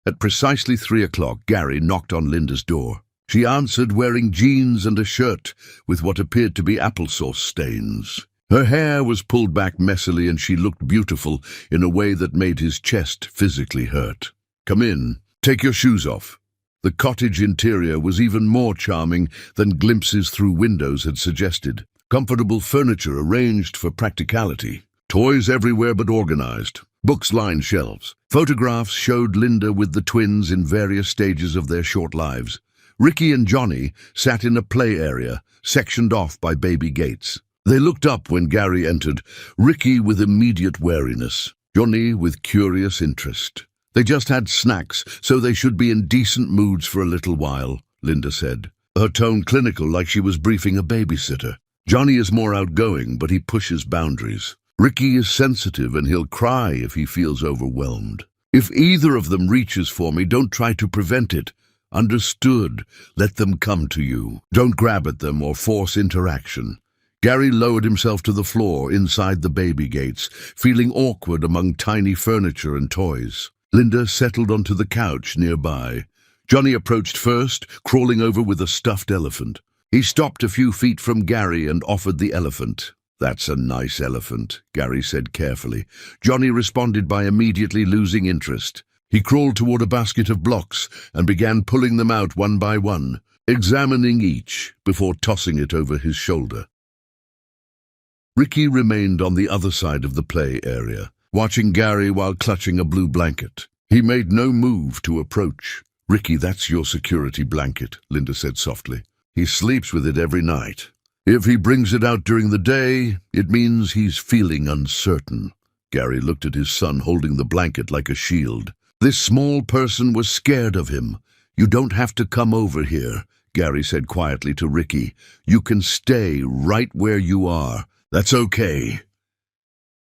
At precisely 3 o'clock, Gary knocked on Linda's door. She answered wearing jeans and a shirt with what appeared to be applesauce stains. Her hair was pulled back messily and she looked beautiful in a way that made his chest physically hurt. "Come in. Take your shoes off." The cottage interior was even more charming than glimpses through windows had suggested. Comfortable furniture arranged for practicality. Toys everywhere but organized. Books lined shelves. Photographs showed Linda with the twins in various stages of their short lives. Ricky and Johnny sat in a play area, sectioned off by baby gates. They looked up when Gary entered, Ricky with immediate wariness, Johnny with curious interest. "They just had snacks, so they should be in decent moods for a little while," Linda said, her tone clinical like she was briefing a babysitter. "Johnny is more outgoing, but he pushes boundaries. Ricky is sensitive and he'll cry if he feels overwhelmed. If either of them reaches for me, don't try to prevent it. Understood? Let them come to you. Don't grab at them or force interaction." Gary lowered himself to the floor inside the baby gates, feeling awkward among tiny furniture and toys. Linda settled onto the couch nearby. Johnny approached first, crawling over with a stuffed elephant. He stopped a few feet from Gary and offered the elephant. "That's a nice elephant," Gary said carefully. Johnny responded by immediately losing interest. He crawled toward a basket of blocks and began pulling them out one by one, examining each before tossing it over his shoulder. Ricky remained on the other side of the play area, watching Gary while clutching a blue blanket. He made no move to approach. "Ricky, that's your security blanket," Linda said softly. "He sleeps with it every night. If he brings it out during the day, it means he's feeling uncertain." Gary looked at his son holding the blanket like a shield. This small person was scared of him. "You don't have to come over here," Gary said quietly to Ricky. "You can stay right where you are. That's okay."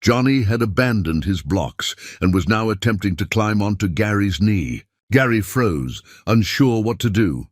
Johnny had abandoned his blocks and was now attempting to climb onto Gary's knee. Gary froze, unsure what to do.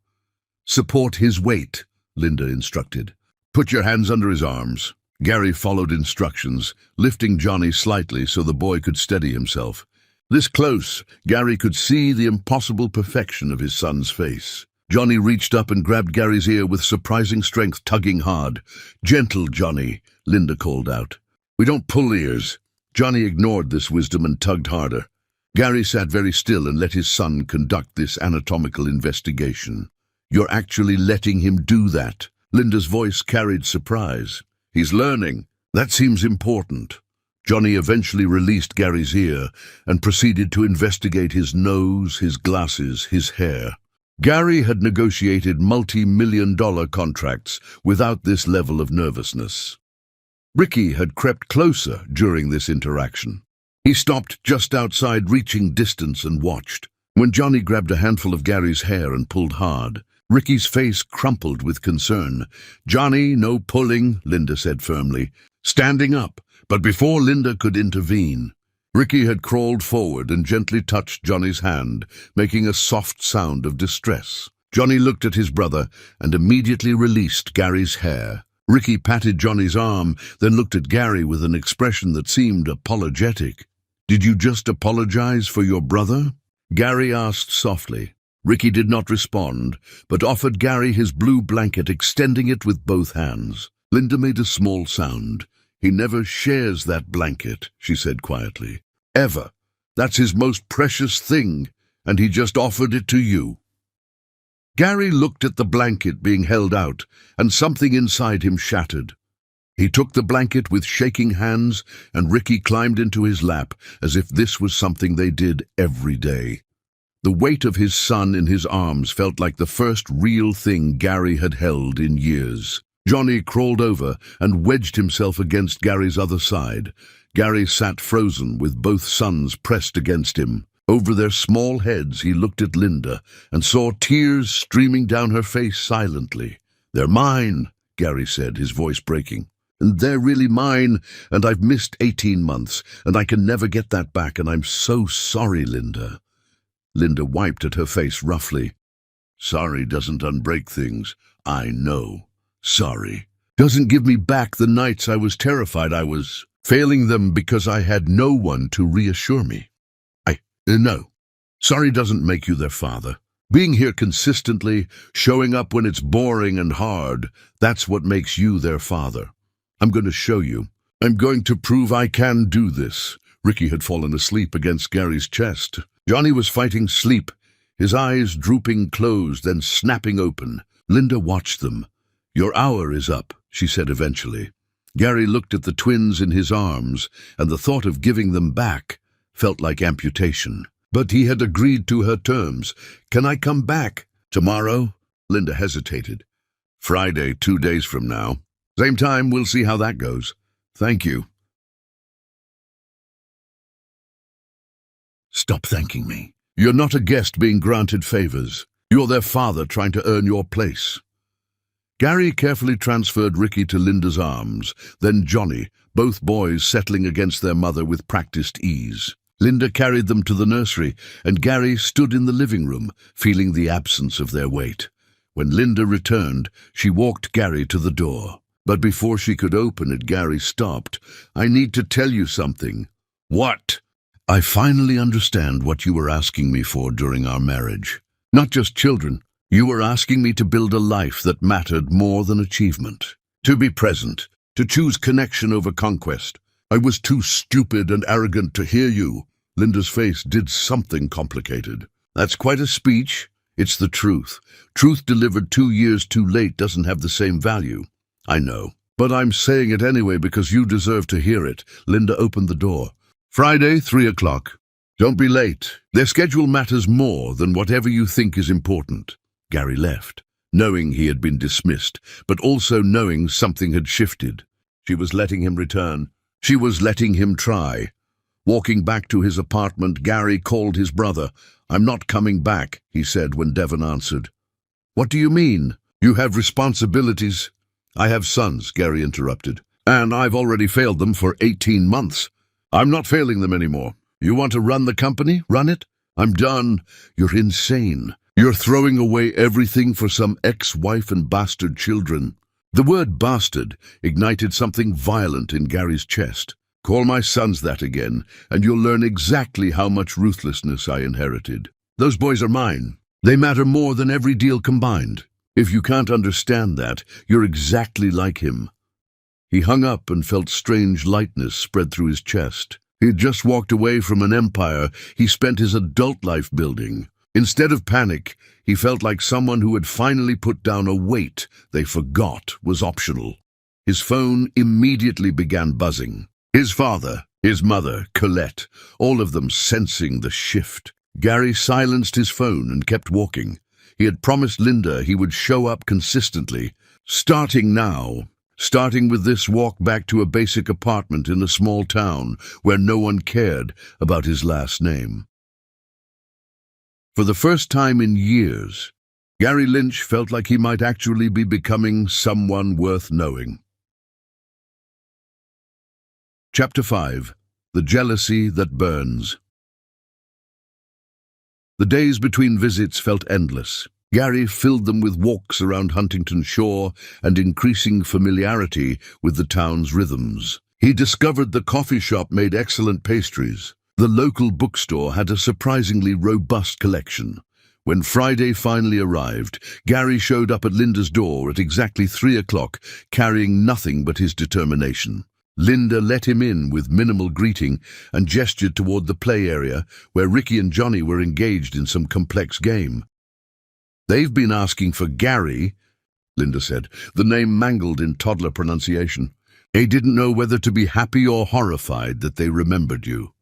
"Support his weight," Linda instructed. "Put your hands under his arms." Gary followed instructions, lifting Johnny slightly so the boy could steady himself. This close, Gary could see the impossible perfection of his son's face. Johnny reached up and grabbed Gary's ear with surprising strength, tugging hard. "Gentle, Johnny," Linda called out. "We don't pull ears." Johnny ignored this wisdom and tugged harder. Gary sat very still and let his son conduct this anatomical investigation. "You're actually letting him do that?" Linda's voice carried surprise. "He's learning. That seems important." Johnny eventually released Gary's ear and proceeded to investigate his nose, his glasses, his hair. Gary had negotiated multi-million-dollar contracts without this level of nervousness. Ricky had crept closer during this interaction. He stopped just outside reaching distance and watched. When Johnny grabbed a handful of Gary's hair and pulled hard, Ricky's face crumpled with concern. "Johnny, no pulling," Linda said firmly, standing up. But before Linda could intervene, Ricky had crawled forward and gently touched Johnny's hand, making a soft sound of distress. Johnny looked at his brother and immediately released Gary's hair. Ricky patted Johnny's arm, then looked at Gary with an expression that seemed apologetic. "Did you just apologize for your brother?" Gary asked softly. Ricky did not respond, but offered Gary his blue blanket, extending it with both hands. Linda made a small sound. "He never shares that blanket," she said quietly. "Ever. That's his most precious thing, and he just offered it to you." Gary looked at the blanket being held out, and something inside him shattered. He took the blanket with shaking hands, and Ricky climbed into his lap as if this was something they did every day. The weight of his son in his arms felt like the first real thing Gary had held in years. Johnny crawled over and wedged himself against Gary's other side. Gary sat frozen with both sons pressed against him. Over their small heads he looked at Linda and saw tears streaming down her face silently. "They're mine," Gary said, his voice breaking. "And they're really mine, and I've missed 18 months, and I can never get that back, and I'm so sorry, Linda." Linda wiped at her face roughly. "Sorry doesn't unbreak things. I know. Sorry doesn't give me back the nights I was terrified I was failing them because I had no one to reassure me. No. Sorry doesn't make you their father. Being here consistently, showing up when it's boring and hard, that's what makes you their father. I'm going to show you. I'm going to prove I can do this." Ricky had fallen asleep against Gary's chest. Johnny was fighting sleep, his eyes drooping closed, then snapping open. Linda watched them. "Your hour is up," she said eventually. Gary looked at the twins in his arms, and the thought of giving them back felt like amputation. But he had agreed to her terms. "Can I come back tomorrow?" Linda hesitated. "Friday, 2 days from now. Same time, we'll see how that goes. Thank you." "Stop thanking me. You're not a guest being granted favors. You're their father trying to earn your place." Gary carefully transferred Ricky to Linda's arms, then Johnny, both boys settling against their mother with practiced ease. Linda carried them to the nursery, and Gary stood in the living room, feeling the absence of their weight. When Linda returned, she walked Gary to the door. But before she could open it, Gary stopped. "I need to tell you something." "What?" "I finally understand what you were asking me for during our marriage. Not just children. You were asking me to build a life that mattered more than achievement. To be present, to choose connection over conquest. I was too stupid and arrogant to hear you." Linda's face did something complicated. "That's quite a speech. It's the truth. Truth delivered 2 years too late doesn't have the same value. I know. But I'm saying it anyway because you deserve to hear it. Linda opened the door. Friday, 3 o'clock. Don't be late. Their schedule matters more than whatever you think is important. Gary left, knowing he had been dismissed, but also knowing something had shifted. She was letting him return. She was letting him try. Walking back to his apartment, Gary called his brother. "I'm not coming back," he said when Devon answered. "What do you mean? You have responsibilities." "I have sons," Gary interrupted, "and I've already failed them for 18 months. I'm not failing them anymore. You want to run the company? Run it. I'm done." "You're insane. You're throwing away everything for some ex-wife and bastard children." The word bastard ignited something violent in Gary's chest. "Call my sons that again, and you'll learn exactly how much ruthlessness I inherited. Those boys are mine. They matter more than every deal combined. If you can't understand that, you're exactly like him." He hung up and felt strange lightness spread through his chest. He'd just walked away from an empire he spent his adult life building. Instead of panic, he felt like someone who had finally put down a weight they forgot was optional. His phone immediately began buzzing. His father, his mother, Colette, all of them sensing the shift. Gary silenced his phone and kept walking. He had promised Linda he would show up consistently, starting now. Starting with this walk back to a basic apartment in a small town where no one cared about his last name. For the first time in years, Gary Lynch felt like he might actually be becoming someone worth knowing. Chapter 5. The Jealousy That Burns. The days between visits felt endless. Gary filled them with walks around Huntington Shore and increasing familiarity with the town's rhythms. He discovered the coffee shop made excellent pastries. The local bookstore had a surprisingly robust collection. When Friday finally arrived, Gary showed up at Linda's door at exactly 3 o'clock, carrying nothing but his determination. Linda let him in with minimal greeting and gestured toward the play area where Ricky and Johnny were engaged in some complex game. "They've been asking for Gary," Linda said, the name mangled in toddler pronunciation. "They didn't know whether to be happy or horrified that they remembered you."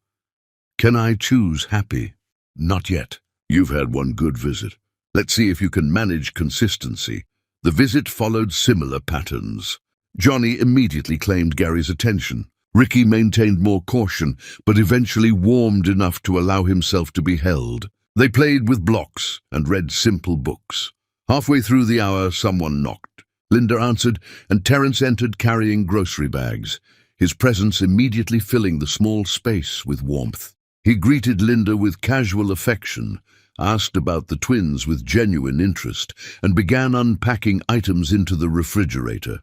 "Can I choose happy?" "Not yet. You've had one good visit. Let's see if you can manage consistency." The visit followed similar patterns. Johnny immediately claimed Gary's attention. Ricky maintained more caution, but eventually warmed enough to allow himself to be held. They played with blocks and read simple books. Halfway through the hour, someone knocked. Linda answered, and Terence entered carrying grocery bags, his presence immediately filling the small space with warmth. He greeted Linda with casual affection, asked about the twins with genuine interest, and began unpacking items into the refrigerator.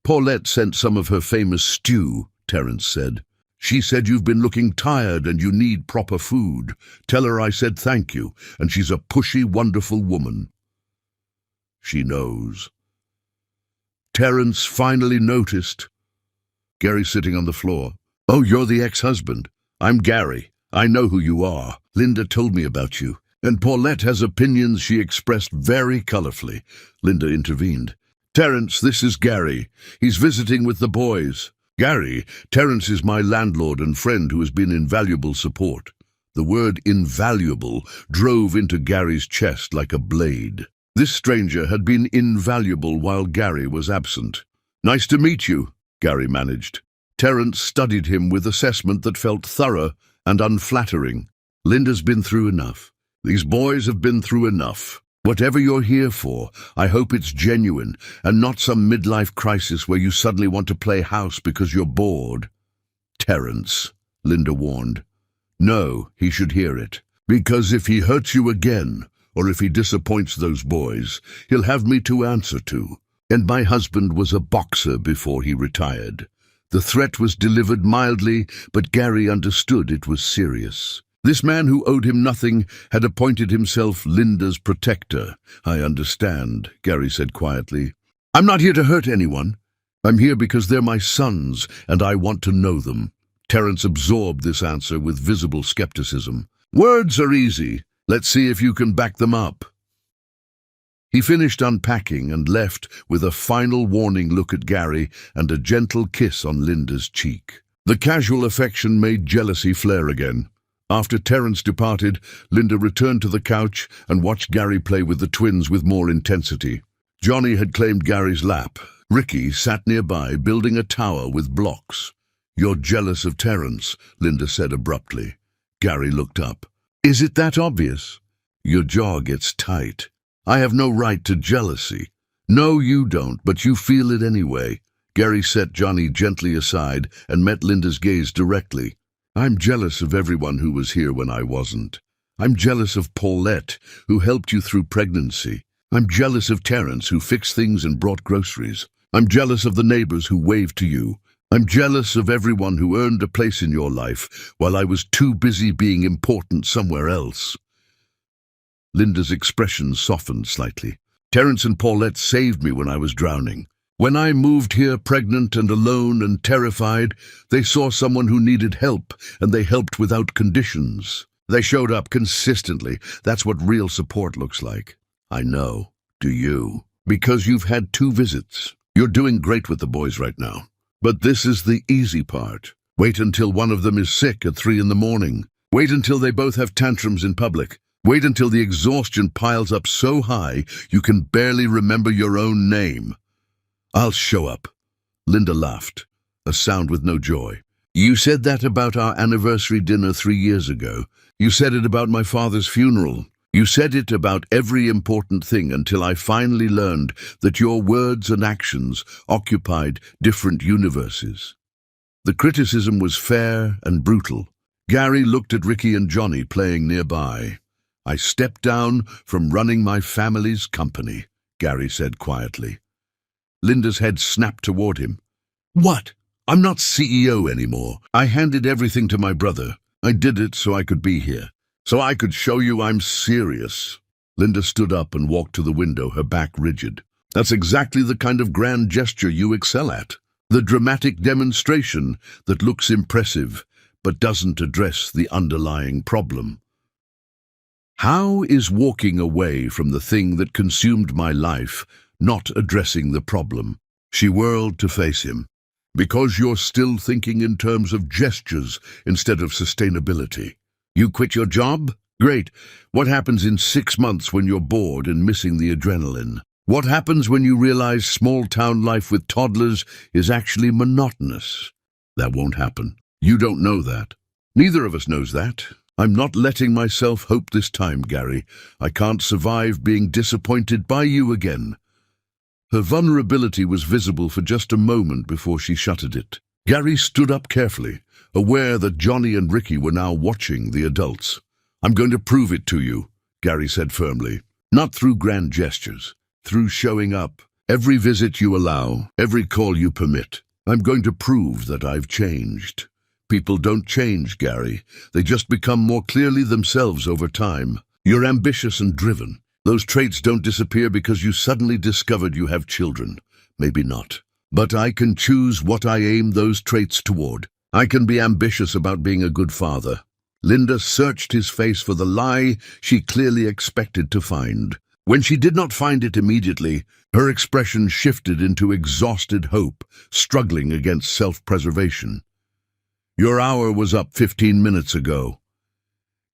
"Paulette sent some of her famous stew," Terence said. "She said you've been looking tired and you need proper food. Tell her I said thank you, and she's a pushy, wonderful woman." "She knows." Terence finally noticed Gary sitting on the floor. "Oh, you're the ex-husband. I'm Gary. I know who you are. Linda told me about you. And Paulette has opinions she expressed very colorfully." Linda intervened. "Terence, this is Gary. He's visiting with the boys." "Gary, Terence is my landlord and friend who has been invaluable support." The word invaluable drove into Gary's chest like a blade. This stranger had been invaluable while Gary was absent. "Nice to meet you," Gary managed. Terence studied him with assessment that felt thorough and unflattering. "Linda's been through enough. These boys have been through enough. Whatever you're here for, I hope it's genuine and not some midlife crisis where you suddenly want to play house because you're bored." "Terence," Linda warned. "No, he should hear it. Because if he hurts you again, or if he disappoints those boys, he'll have me to answer to. And my husband was a boxer before he retired." The threat was delivered mildly, but Gary understood it was serious. This man who owed him nothing had appointed himself Linda's protector. "I understand," Gary said quietly. "I'm not here to hurt anyone. I'm here because they're my sons, and I want to know them." Terence absorbed this answer with visible skepticism. "Words are easy. Let's see if you can back them up." He finished unpacking and left with a final warning look at Gary and a gentle kiss on Linda's cheek. The casual affection made jealousy flare again. After Terence departed, Linda returned to the couch and watched Gary play with the twins with more intensity. Johnny had claimed Gary's lap. Ricky sat nearby, building a tower with blocks. "You're jealous of Terence," Linda said abruptly. Gary looked up. "Is it that obvious?" Your jaw gets tight. "I have no right to jealousy." "No, you don't, but you feel it anyway." Gary set Johnny gently aside and met Linda's gaze directly. "I'm jealous of everyone who was here when I wasn't. I'm jealous of Paulette, who helped you through pregnancy. I'm jealous of Terence, who fixed things and brought groceries. I'm jealous of the neighbors who waved to you. I'm jealous of everyone who earned a place in your life while I was too busy being important somewhere else." Linda's expression softened slightly. "Terence and Paulette saved me when I was drowning. When I moved here pregnant and alone and terrified, they saw someone who needed help, and they helped without conditions. They showed up consistently. That's what real support looks like." "I know. Do you? Because you've had 2 visits. You're doing great with the boys right now. But this is the easy part. Wait until one of them is sick at 3 in the morning. Wait until they both have tantrums in public. Wait until the exhaustion piles up so high you can barely remember your own name." "I'll show up." Linda laughed, a sound with no joy. "You said that about our anniversary dinner 3 years ago. You said it about my father's funeral. You said it about every important thing until I finally learned that your words and actions occupied different universes." The criticism was fair and brutal. Gary looked at Ricky and Johnny playing nearby. "I stepped down from running my family's company," Gary said quietly. Linda's head snapped toward him. "What? I'm not CEO anymore. I handed everything to my brother. I did it so I could be here. So I could show you I'm serious." Linda stood up and walked to the window, her back rigid. "That's exactly the kind of grand gesture you excel at. The dramatic demonstration that looks impressive but doesn't address the underlying problem." "How is walking away from the thing that consumed my life not addressing the problem?" She whirled to face him. "Because you're still thinking in terms of gestures instead of sustainability. You quit your job? Great. What happens in 6 months when you're bored and missing the adrenaline? What happens when you realize small-town life with toddlers is actually monotonous? That won't happen. You don't know that. Neither of us knows that. I'm not letting myself hope this time, Gary. I can't survive being disappointed by you again." Her vulnerability was visible for just a moment before she shuttered it. Gary stood up carefully, aware that Johnny and Ricky were now watching the adults. "I'm going to prove it to you," Gary said firmly. "Not through grand gestures, through showing up. Every visit you allow, every call you permit. I'm going to prove that I've changed." People don't change, Gary. They just become more clearly themselves over time. You're ambitious and driven. Those traits don't disappear because you suddenly discovered you have children. Maybe not. But I can choose what I aim those traits toward. I can be ambitious about being a good father. Linda searched his face for the lie she clearly expected to find. When she did not find it immediately, her expression shifted into exhausted hope, struggling against self-preservation. "Your hour was up 15 minutes ago."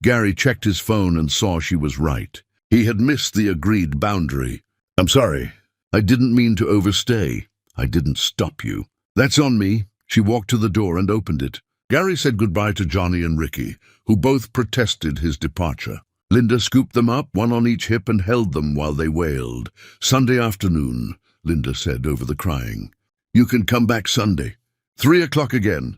Gary checked his phone and saw she was right. He had missed the agreed boundary. "I'm sorry. I didn't mean to overstay. I didn't stop you." "That's on me." She walked to the door and opened it. Gary said goodbye to Johnny and Ricky, who both protested his departure. Linda scooped them up, one on each hip, and held them while they wailed. "Sunday afternoon," Linda said over the crying. "You can come back Sunday. 3 o'clock again."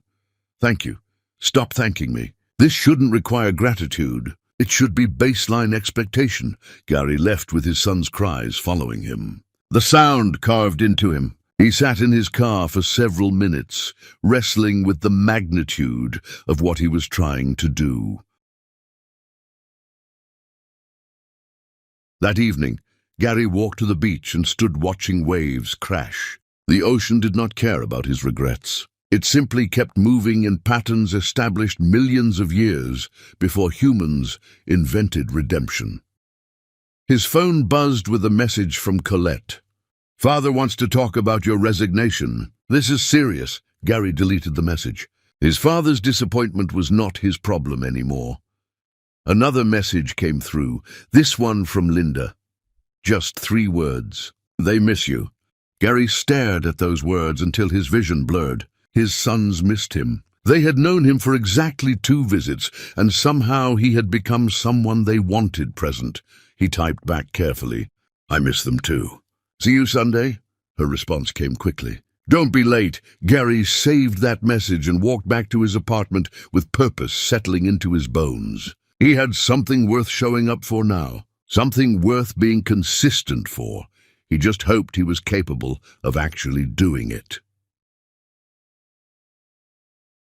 "Thank you. Stop thanking me. This shouldn't require gratitude. It should be baseline expectation." Gary left with his son's cries following him. The sound carved into him. He sat in his car for several minutes, wrestling with the magnitude of what he was trying to do. That evening, Gary walked to the beach and stood watching waves crash. The ocean did not care about his regrets. It simply kept moving in patterns established millions of years before humans invented redemption. His phone buzzed with a message from Colette. "Father wants to talk about your resignation. This is serious." Gary deleted the message. His father's disappointment was not his problem anymore. Another message came through, this one from Linda. Just 3 words. "They miss you." Gary stared at those words until his vision blurred. His sons missed him. They had known him for exactly 2 visits, and somehow he had become someone they wanted present. He typed back carefully, "I miss them too. See you Sunday?" Her response came quickly. "Don't be late." Gary saved that message and walked back to his apartment with purpose settling into his bones. He had something worth showing up for now, something worth being consistent for. He just hoped he was capable of actually doing it.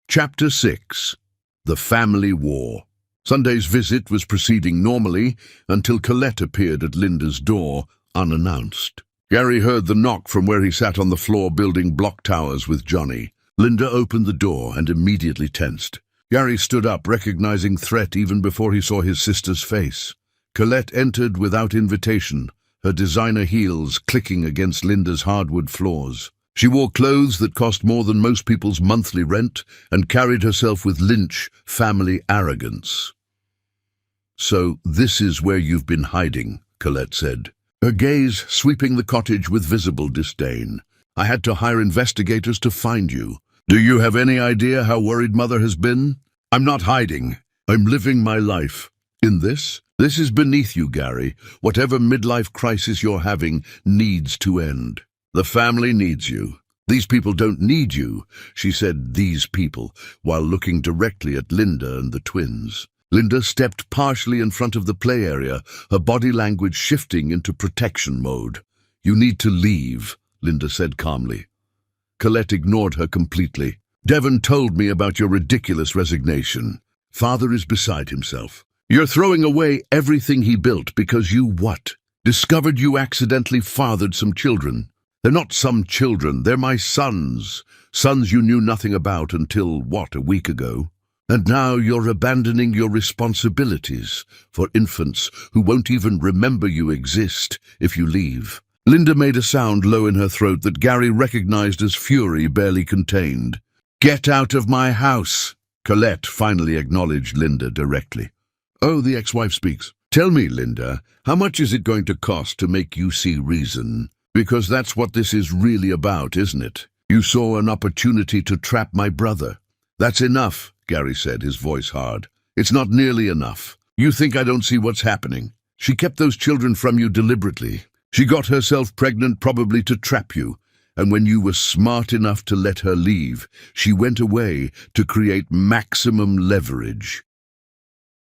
Chapter 6. The Family War. Sunday's visit was proceeding normally until Colette appeared at Linda's door, unannounced. Gary heard the knock from where he sat on the floor building block towers with Johnny. Linda opened the door and immediately tensed. Gary stood up, recognizing threat even before he saw his sister's face. Colette entered without invitation, her designer heels clicking against Linda's hardwood floors. She wore clothes that cost more than most people's monthly rent and carried herself with Lynch family arrogance. "So this is where you've been hiding," Colette said, her gaze sweeping the cottage with visible disdain. "I had to hire investigators to find you. Do you have any idea how worried Mother has been? I'm not hiding. I'm living my life. In this? This is beneath you, Gary. Whatever midlife crisis you're having needs to end. The family needs you. These people don't need you," she said, "these people," while looking directly at Linda and the twins. Linda stepped partially in front of the play area, her body language shifting into protection mode. "You need to leave," Linda said calmly. Colette ignored her completely. "Devon told me about your ridiculous resignation. Father is beside himself. You're throwing away everything he built because you what? Discovered you accidentally fathered some children. They're not some children, they're my sons. Sons you knew nothing about until, a week ago? And now you're abandoning your responsibilities for infants who won't even remember you exist if you leave." Linda made a sound low in her throat that Gary recognized as fury barely contained. "Get out of my house!" Colette finally acknowledged Linda directly. Oh, the ex-wife speaks. "Tell me, Linda, how much is it going to cost to make you see reason? Because that's what this is really about, isn't it? You saw an opportunity to trap my brother." "That's enough," Gary said, his voice hard. "It's not nearly enough. You think I don't see what's happening? She kept those children from you deliberately. She got herself pregnant probably to trap you. And when you were smart enough to let her leave, she went away to create maximum leverage."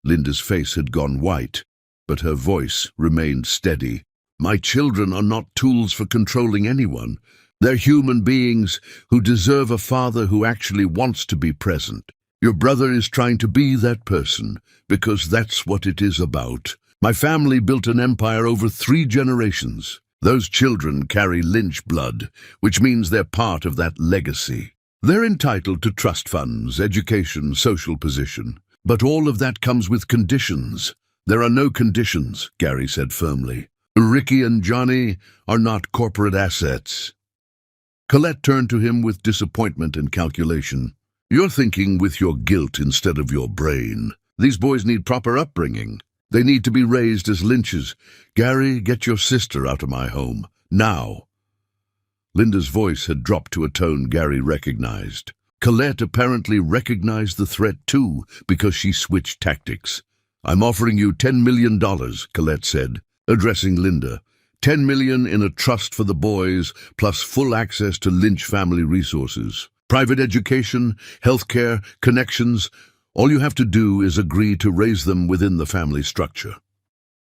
Linda's face had gone white, but her voice remained steady. "My children are not tools for controlling anyone. They're human beings who deserve a father who actually wants to be present. Your brother is trying to be that person, because that's what it is about. My family built an empire over 3 generations. Those children carry Lynch blood, which means they're part of that legacy. They're entitled to trust funds, education, social position. But all of that comes with conditions." "There are no conditions," Gary said firmly. "Ricky and Johnny are not corporate assets." Colette turned to him with disappointment and calculation. "You're thinking with your guilt instead of your brain. These boys need proper upbringing. They need to be raised as Lynches. Gary, get your sister out of my home. Now." Linda's voice had dropped to a tone Gary recognized. Colette apparently recognized the threat too, because she switched tactics. "I'm offering you $10 million, Colette said, addressing Linda. $10 million in a trust for the boys, plus full access to Lynch family resources. Private education, healthcare, connections. All you have to do is agree to raise them within the family structure."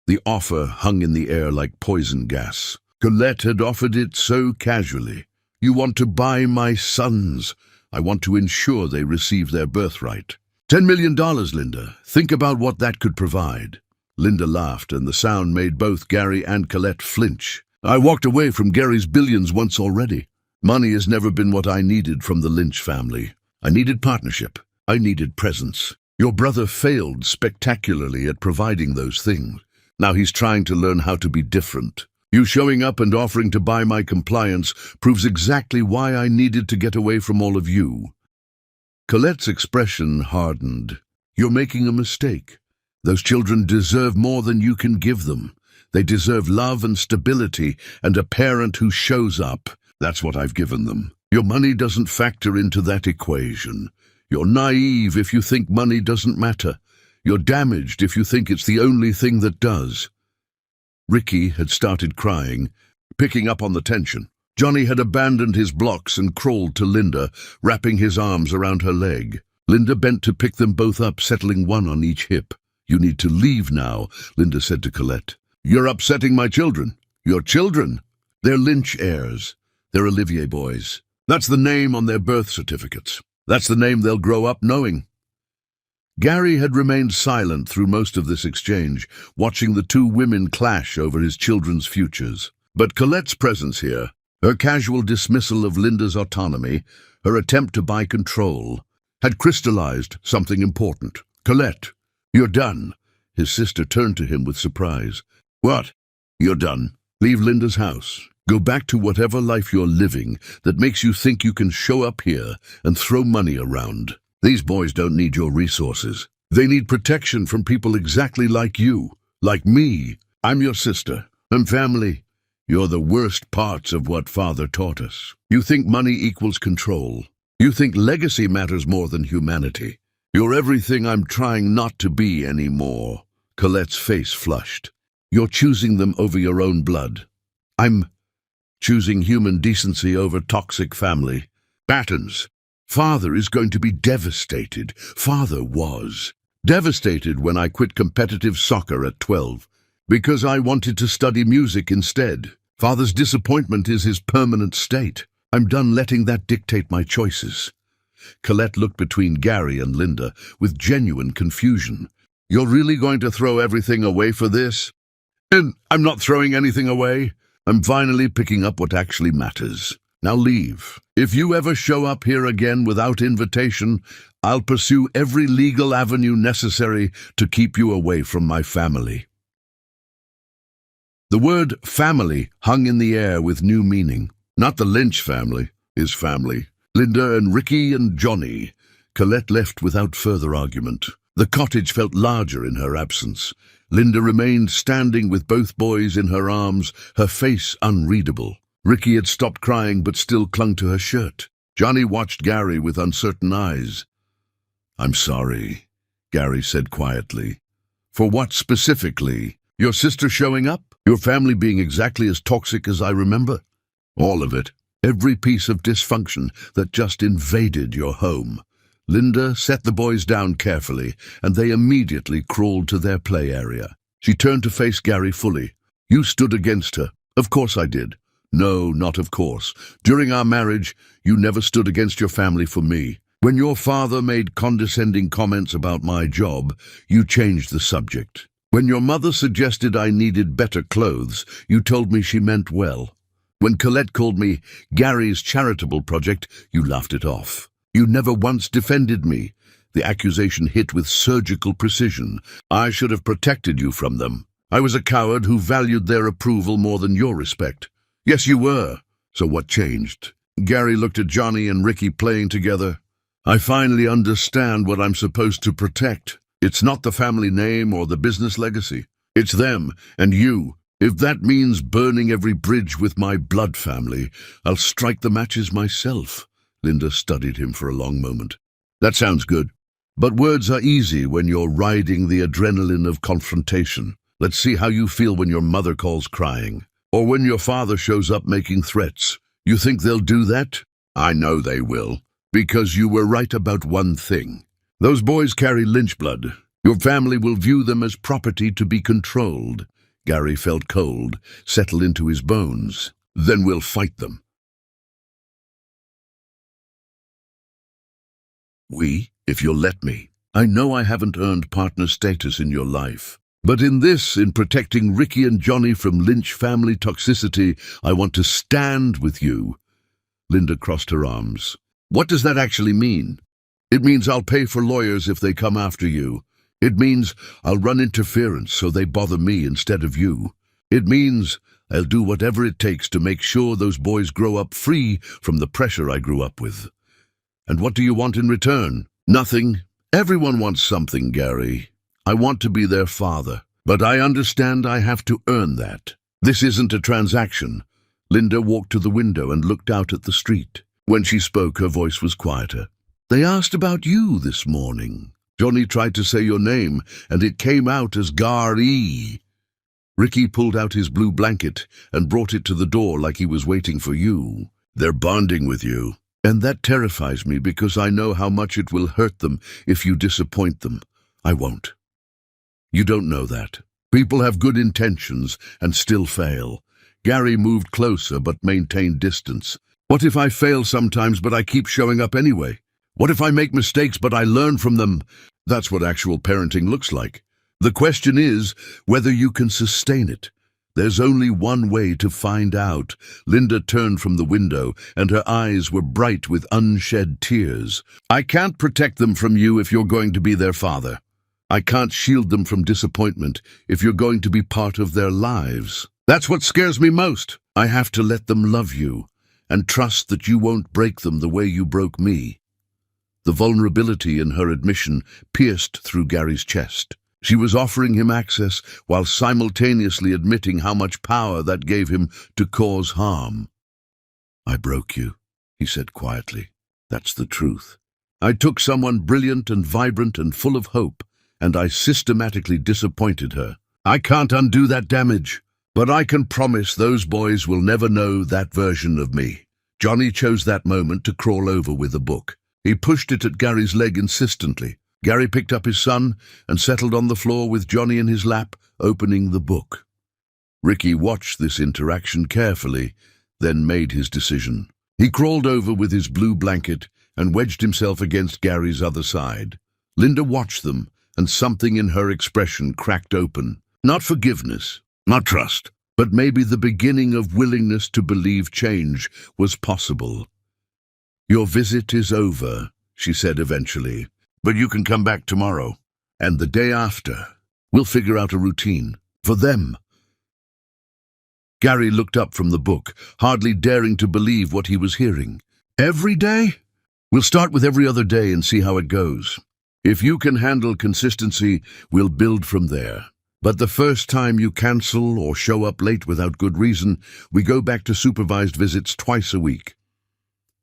The offer hung in the air like poison gas. Colette had offered it so casually. "You want to buy my sons. I want to ensure they receive their birthright. $10 million, Linda. Think about what that could provide." Linda laughed, and the sound made both Gary and Colette flinch. "I walked away from Gary's billions once already. Money has never been what I needed from the Lynch family. I needed partnership. I needed presence. Your brother failed spectacularly at providing those things. Now he's trying to learn how to be different. You showing up and offering to buy my compliance proves exactly why I needed to get away from all of you." Colette's expression hardened. "You're making a mistake. Those children deserve more than you can give them. They deserve love and stability and a parent who shows up. That's what I've given them. Your money doesn't factor into that equation. You're naive if you think money doesn't matter. You're damaged if you think it's the only thing that does." Ricky had started crying, picking up on the tension. Johnny had abandoned his blocks and crawled to Linda, wrapping his arms around her leg. Linda bent to pick them both up, settling one on each hip. "You need to leave now," Linda said to Colette. "You're upsetting my children." "Your children? They're Lynch heirs. They're Olivier boys. That's the name on their birth certificates. That's the name they'll grow up knowing." Gary had remained silent through most of this exchange, watching the two women clash over his children's futures. But Colette's presence here, her casual dismissal of Linda's autonomy, her attempt to buy control, had crystallized something important. "Colette, you're done." His sister turned to him with surprise. "What? You're done? Leave Linda's house. Go back to whatever life you're living that makes you think you can show up here and throw money around. These boys don't need your resources. They need protection from people exactly like you, like me. I'm your sister. I'm family. You're the worst parts of what Father taught us. You think money equals control. You think legacy matters more than humanity. You're everything I'm trying not to be anymore." Colette's face flushed. "You're choosing them over your own blood. I'm choosing human decency over toxic family patterns. Father is going to be devastated. Father was devastated when I quit competitive soccer at 12 because I wanted to study music instead. Father's disappointment is his permanent state. I'm done letting that dictate my choices." Colette looked between Gary and Linda with genuine confusion. "You're really going to throw everything away for this?" "And I'm not throwing anything away. I'm finally picking up what actually matters. Now leave. If you ever show up here again without invitation, I'll pursue every legal avenue necessary to keep you away from my family." The word family hung in the air with new meaning. Not the Lynch family, his family. Linda and Ricky and Johnny. Colette left without further argument. The cottage felt larger in her absence. Linda remained standing with both boys in her arms, her face unreadable. Ricky had stopped crying but still clung to her shirt. Johnny watched Gary with uncertain eyes. "I'm sorry," Gary said quietly. "For what specifically? Your sister showing up? Your family being exactly as toxic as I remember? All of it. Every piece of dysfunction that just invaded your home." Linda set the boys down carefully, and they immediately crawled to their play area. She turned to face Gary fully. "You stood against her." "Of course I did." "No, not of course. During our marriage, you never stood against your family for me. When your father made condescending comments about my job, you changed the subject. When your mother suggested I needed better clothes, you told me she meant well. When Colette called me Gary's charitable project, you laughed it off. You never once defended me. The accusation hit with surgical precision. I should have protected you from them. I was a coward who valued their approval more than your respect. Yes, you were. So what changed?" Gary looked at Johnny and Ricky playing together. "I finally understand what I'm supposed to protect. It's not the family name or the business legacy. It's them and you. If that means burning every bridge with my blood family, I'll strike the matches myself." Linda studied him for a long moment. "That sounds good. But words are easy when you're riding the adrenaline of confrontation. Let's see how you feel when your mother calls crying. Or when your father shows up making threats. You think they'll do that? I know they will. Because you were right about one thing. Those boys carry Lynch blood. Your family will view them as property to be controlled." Gary felt cold, settle into his bones. "Then we'll fight them." If you'll let me. I know I haven't earned partner status in your life. But in protecting Ricky and Johnny from Lynch family toxicity, I want to stand with you." Linda crossed her arms. "What does that actually mean?" "It means I'll pay for lawyers if they come after you. It means I'll run interference so they bother me instead of you. It means I'll do whatever it takes to make sure those boys grow up free from the pressure I grew up with. And what do you want in return? Nothing. Everyone wants something, Gary. I want to be their father, but I understand I have to earn that. This isn't a transaction. Linda walked to the window and looked out at the street. When she spoke, her voice was quieter. They asked about you this morning. Johnny tried to say your name, and it came out as Gary. Ricky pulled out his blue blanket and brought it to the door like he was waiting for you. They're bonding with you. And that terrifies me because I know how much it will hurt them if you disappoint them. I won't. You don't know that. People have good intentions and still fail. Gary moved closer but maintained distance. What if I fail sometimes but I keep showing up anyway? What if I make mistakes but I learn from them? That's what actual parenting looks like. The question is whether you can sustain it. There's only one way to find out. Linda turned from the window, and her eyes were bright with unshed tears. I can't protect them from you if you're going to be their father. I can't shield them from disappointment if you're going to be part of their lives. That's what scares me most. I have to let them love you and trust that you won't break them the way you broke me. The vulnerability in her admission pierced through Gary's chest. She was offering him access while simultaneously admitting how much power that gave him to cause harm. I broke you, he said quietly. That's the truth. I took someone brilliant and vibrant and full of hope, and I systematically disappointed her. I can't undo that damage, but I can promise those boys will never know that version of me. Johnny chose that moment to crawl over with a book. He pushed it at Gary's leg insistently. Gary picked up his son and settled on the floor with Johnny in his lap, opening the book. Ricky watched this interaction carefully, then made his decision. He crawled over with his blue blanket and wedged himself against Gary's other side. Linda watched them, and something in her expression cracked open. Not forgiveness, not trust, but maybe the beginning of willingness to believe change was possible. Your visit is over, she said eventually. But you can come back tomorrow, and the day after. We'll figure out a routine. For them. Gary looked up from the book, hardly daring to believe what he was hearing. Every day? We'll start with every other day and see how it goes. If you can handle consistency, we'll build from there. But the first time you cancel or show up late without good reason, we go back to supervised visits twice a week.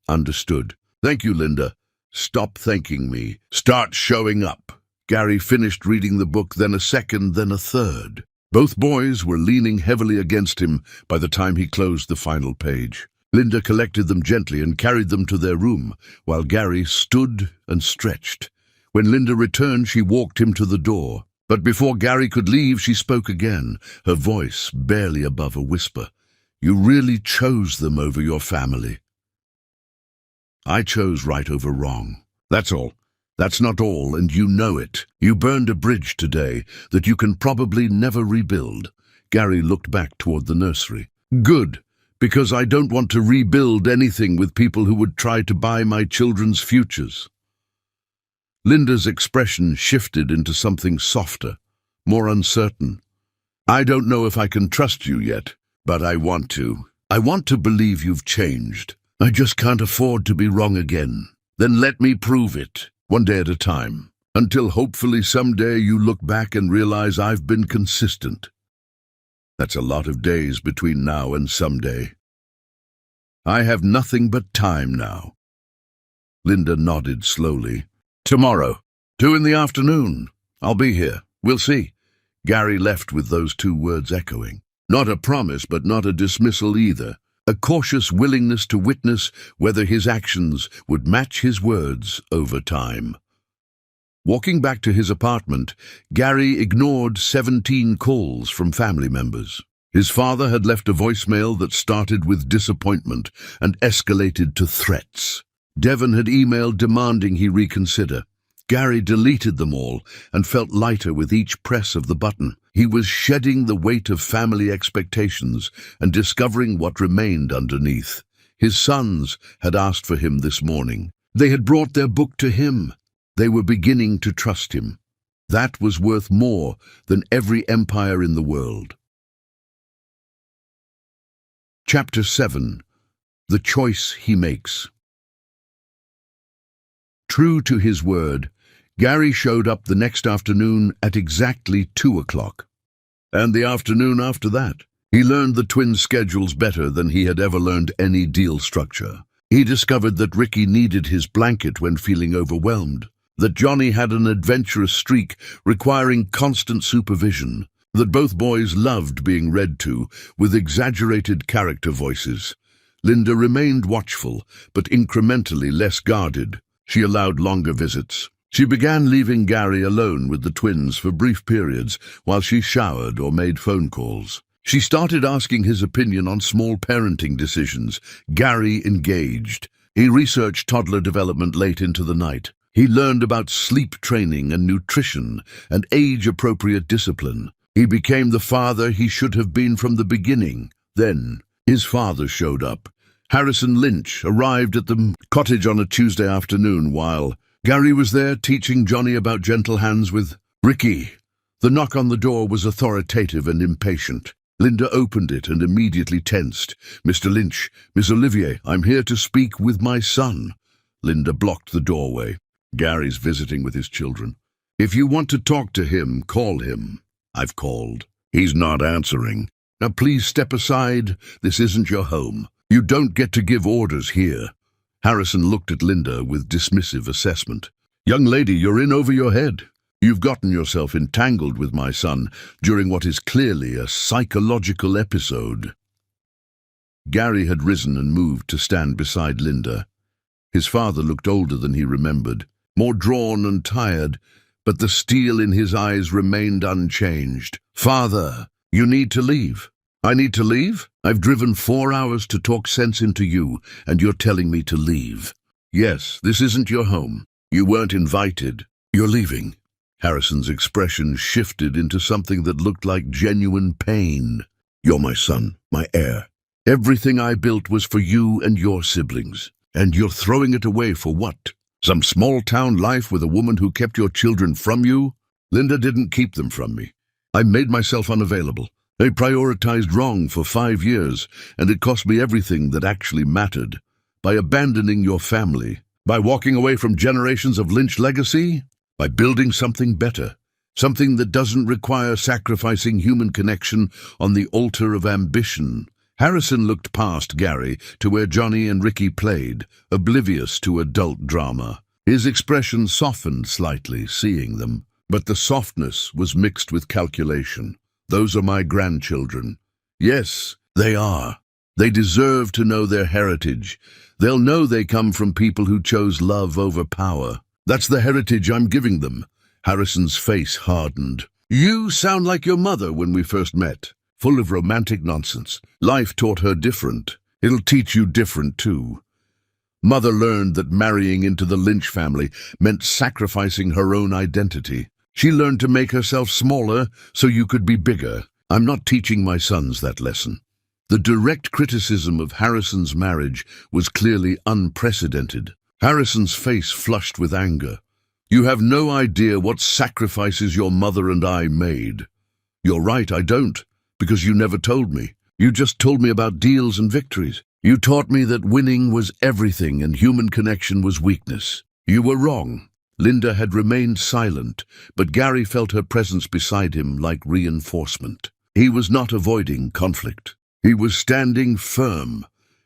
Understood. Thank you, Linda. Stop thanking me. Start showing up. Gary finished reading the book, then a second, then a third. Both boys were leaning heavily against him by the time he closed the final page. Linda collected them gently and carried them to their room, while Gary stood and stretched. When Linda returned, she walked him to the door. But before Gary could leave, she spoke again, her voice barely above a whisper. You really chose them over your family. I chose right over wrong. That's all. That's not all, and you know it. You burned a bridge today that you can probably never rebuild. Gary looked back toward the nursery. Good, because I don't want to rebuild anything with people who would try to buy my children's futures. Linda's expression shifted into something softer, more uncertain. I don't know if I can trust you yet, but I want to. I want to believe you've changed. I just can't afford to be wrong again. Then let me prove it, one day at a time, until hopefully someday you look back and realize I've been consistent. That's a lot of days between now and someday. I have nothing but time now. Linda nodded slowly. Tomorrow, 2 in the afternoon. I'll be here. We'll see. Gary left with those 2 words echoing. Not a promise, but not a dismissal either. A cautious willingness to witness whether his actions would match his words over time. Walking back to his apartment, Gary ignored 17 calls from family members. His father had left a voicemail that started with disappointment and escalated to threats. Devon had emailed demanding he reconsider. Gary deleted them all and felt lighter with each press of the button. He was shedding the weight of family expectations and discovering what remained underneath. His sons had asked for him this morning. They had brought their book to him. They were beginning to trust him. That was worth more than every empire in the world. Chapter 7. The Choice He Makes. True to his word, Gary showed up the next afternoon at exactly 2 o'clock. And the afternoon after that, he learned the twins' schedules better than he had ever learned any deal structure. He discovered that Ricky needed his blanket when feeling overwhelmed, that Johnny had an adventurous streak requiring constant supervision, that both boys loved being read to with exaggerated character voices. Linda remained watchful, but incrementally less guarded. She allowed longer visits. She began leaving Gary alone with the twins for brief periods while she showered or made phone calls. She started asking his opinion on small parenting decisions. Gary engaged. He researched toddler development late into the night. He learned about sleep training and nutrition and age-appropriate discipline. He became the father he should have been from the beginning. Then, his father showed up. Harrison Lynch arrived at the cottage on a Tuesday afternoon while Gary was there teaching Johnny about gentle hands with Ricky. The knock on the door was authoritative and impatient. Linda opened it and immediately tensed. "Mr. Lynch, Miss Olivier, I'm here to speak with my son." Linda blocked the doorway. "Gary's visiting with his children. If you want to talk to him, call him." "I've called. He's not answering." "Now please step aside. This isn't your home. You don't get to give orders here." Harrison looked at Linda with dismissive assessment. "Young lady, you're in over your head. You've gotten yourself entangled with my son during what is clearly a psychological episode." Gary had risen and moved to stand beside Linda. His father looked older than he remembered, more drawn and tired, but the steel in his eyes remained unchanged. "Father, you need to leave." "I need to leave? I've driven 4 hours to talk sense into you, and you're telling me to leave." "Yes, this isn't your home. You weren't invited. You're leaving." Harrison's expression shifted into something that looked like genuine pain. "You're my son, my heir. Everything I built was for you and your siblings. And you're throwing it away for what? Some small-town life with a woman who kept your children from you?" "Linda didn't keep them from me. I made myself unavailable. I prioritized wrong for 5 years, and it cost me everything that actually mattered. By abandoning your family, by walking away from generations of Lynch legacy, by building something better, something that doesn't require sacrificing human connection on the altar of ambition." Harrison looked past Gary to where Johnny and Ricky played, oblivious to adult drama. His expression softened slightly, seeing them, but the softness was mixed with calculation. "Those are my grandchildren. Yes, they are. They deserve to know their heritage. They'll know they come from people who chose love over power. That's the heritage I'm giving them." Harrison's face hardened. "You sound like your mother when we first met. Full of romantic nonsense. Life taught her different. It'll teach you different, too." Mother learned that marrying into the Lynch family meant sacrificing her own identity. She learned to make herself smaller so you could be bigger. I'm not teaching my sons that lesson. The direct criticism of Harrison's marriage was clearly unprecedented. Harrison's face flushed with anger. "You have no idea what sacrifices your mother and I made." "You're right, I don't, because you never told me. You just told me about deals and victories. You taught me that winning was everything and human connection was weakness. You were wrong." Linda had remained silent, but Gary felt her presence beside him like reinforcement. He was not avoiding conflict. He was standing firm.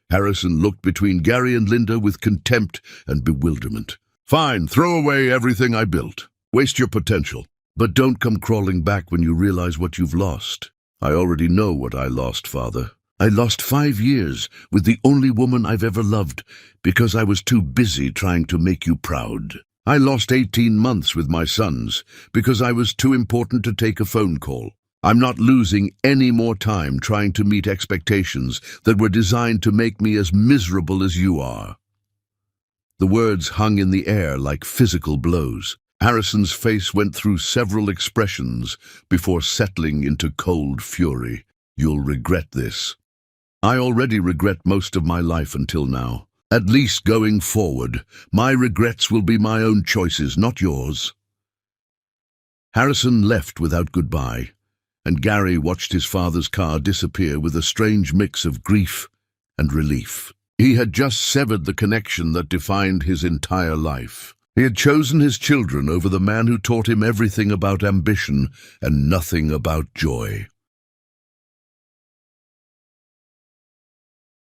Harrison looked between Gary and Linda with contempt and bewilderment. "Fine, throw away everything I built. Waste your potential. But don't come crawling back when you realize what you've lost." "I already know what I lost, Father. I lost 5 years with the only woman I've ever loved because I was too busy trying to make you proud. I lost 18 months with my sons because I was too important to take a phone call. I'm not losing any more time trying to meet expectations that were designed to make me as miserable as you are." The words hung in the air like physical blows. Harrison's face went through several expressions before settling into cold fury. "You'll regret this." "I already regret most of my life until now. At least going forward, my regrets will be my own choices, not yours." Harrison left without goodbye, and Gary watched his father's car disappear with a strange mix of grief and relief. He had just severed the connection that defined his entire life. He had chosen his children over the man who taught him everything about ambition and nothing about joy.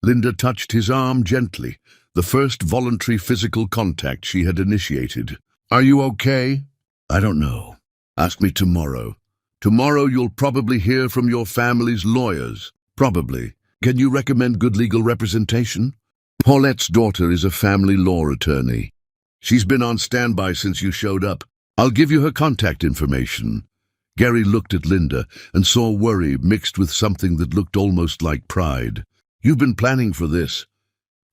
Linda touched his arm gently, the first voluntary physical contact she had initiated. "Are you okay?" "I don't know. Ask me tomorrow. Tomorrow you'll probably hear from your family's lawyers." "Probably. Can you recommend good legal representation?" "Paulette's daughter is a family law attorney. She's been on standby since you showed up. I'll give you her contact information." Gary looked at Linda and saw worry mixed with something that looked almost like pride. "You've been planning for this.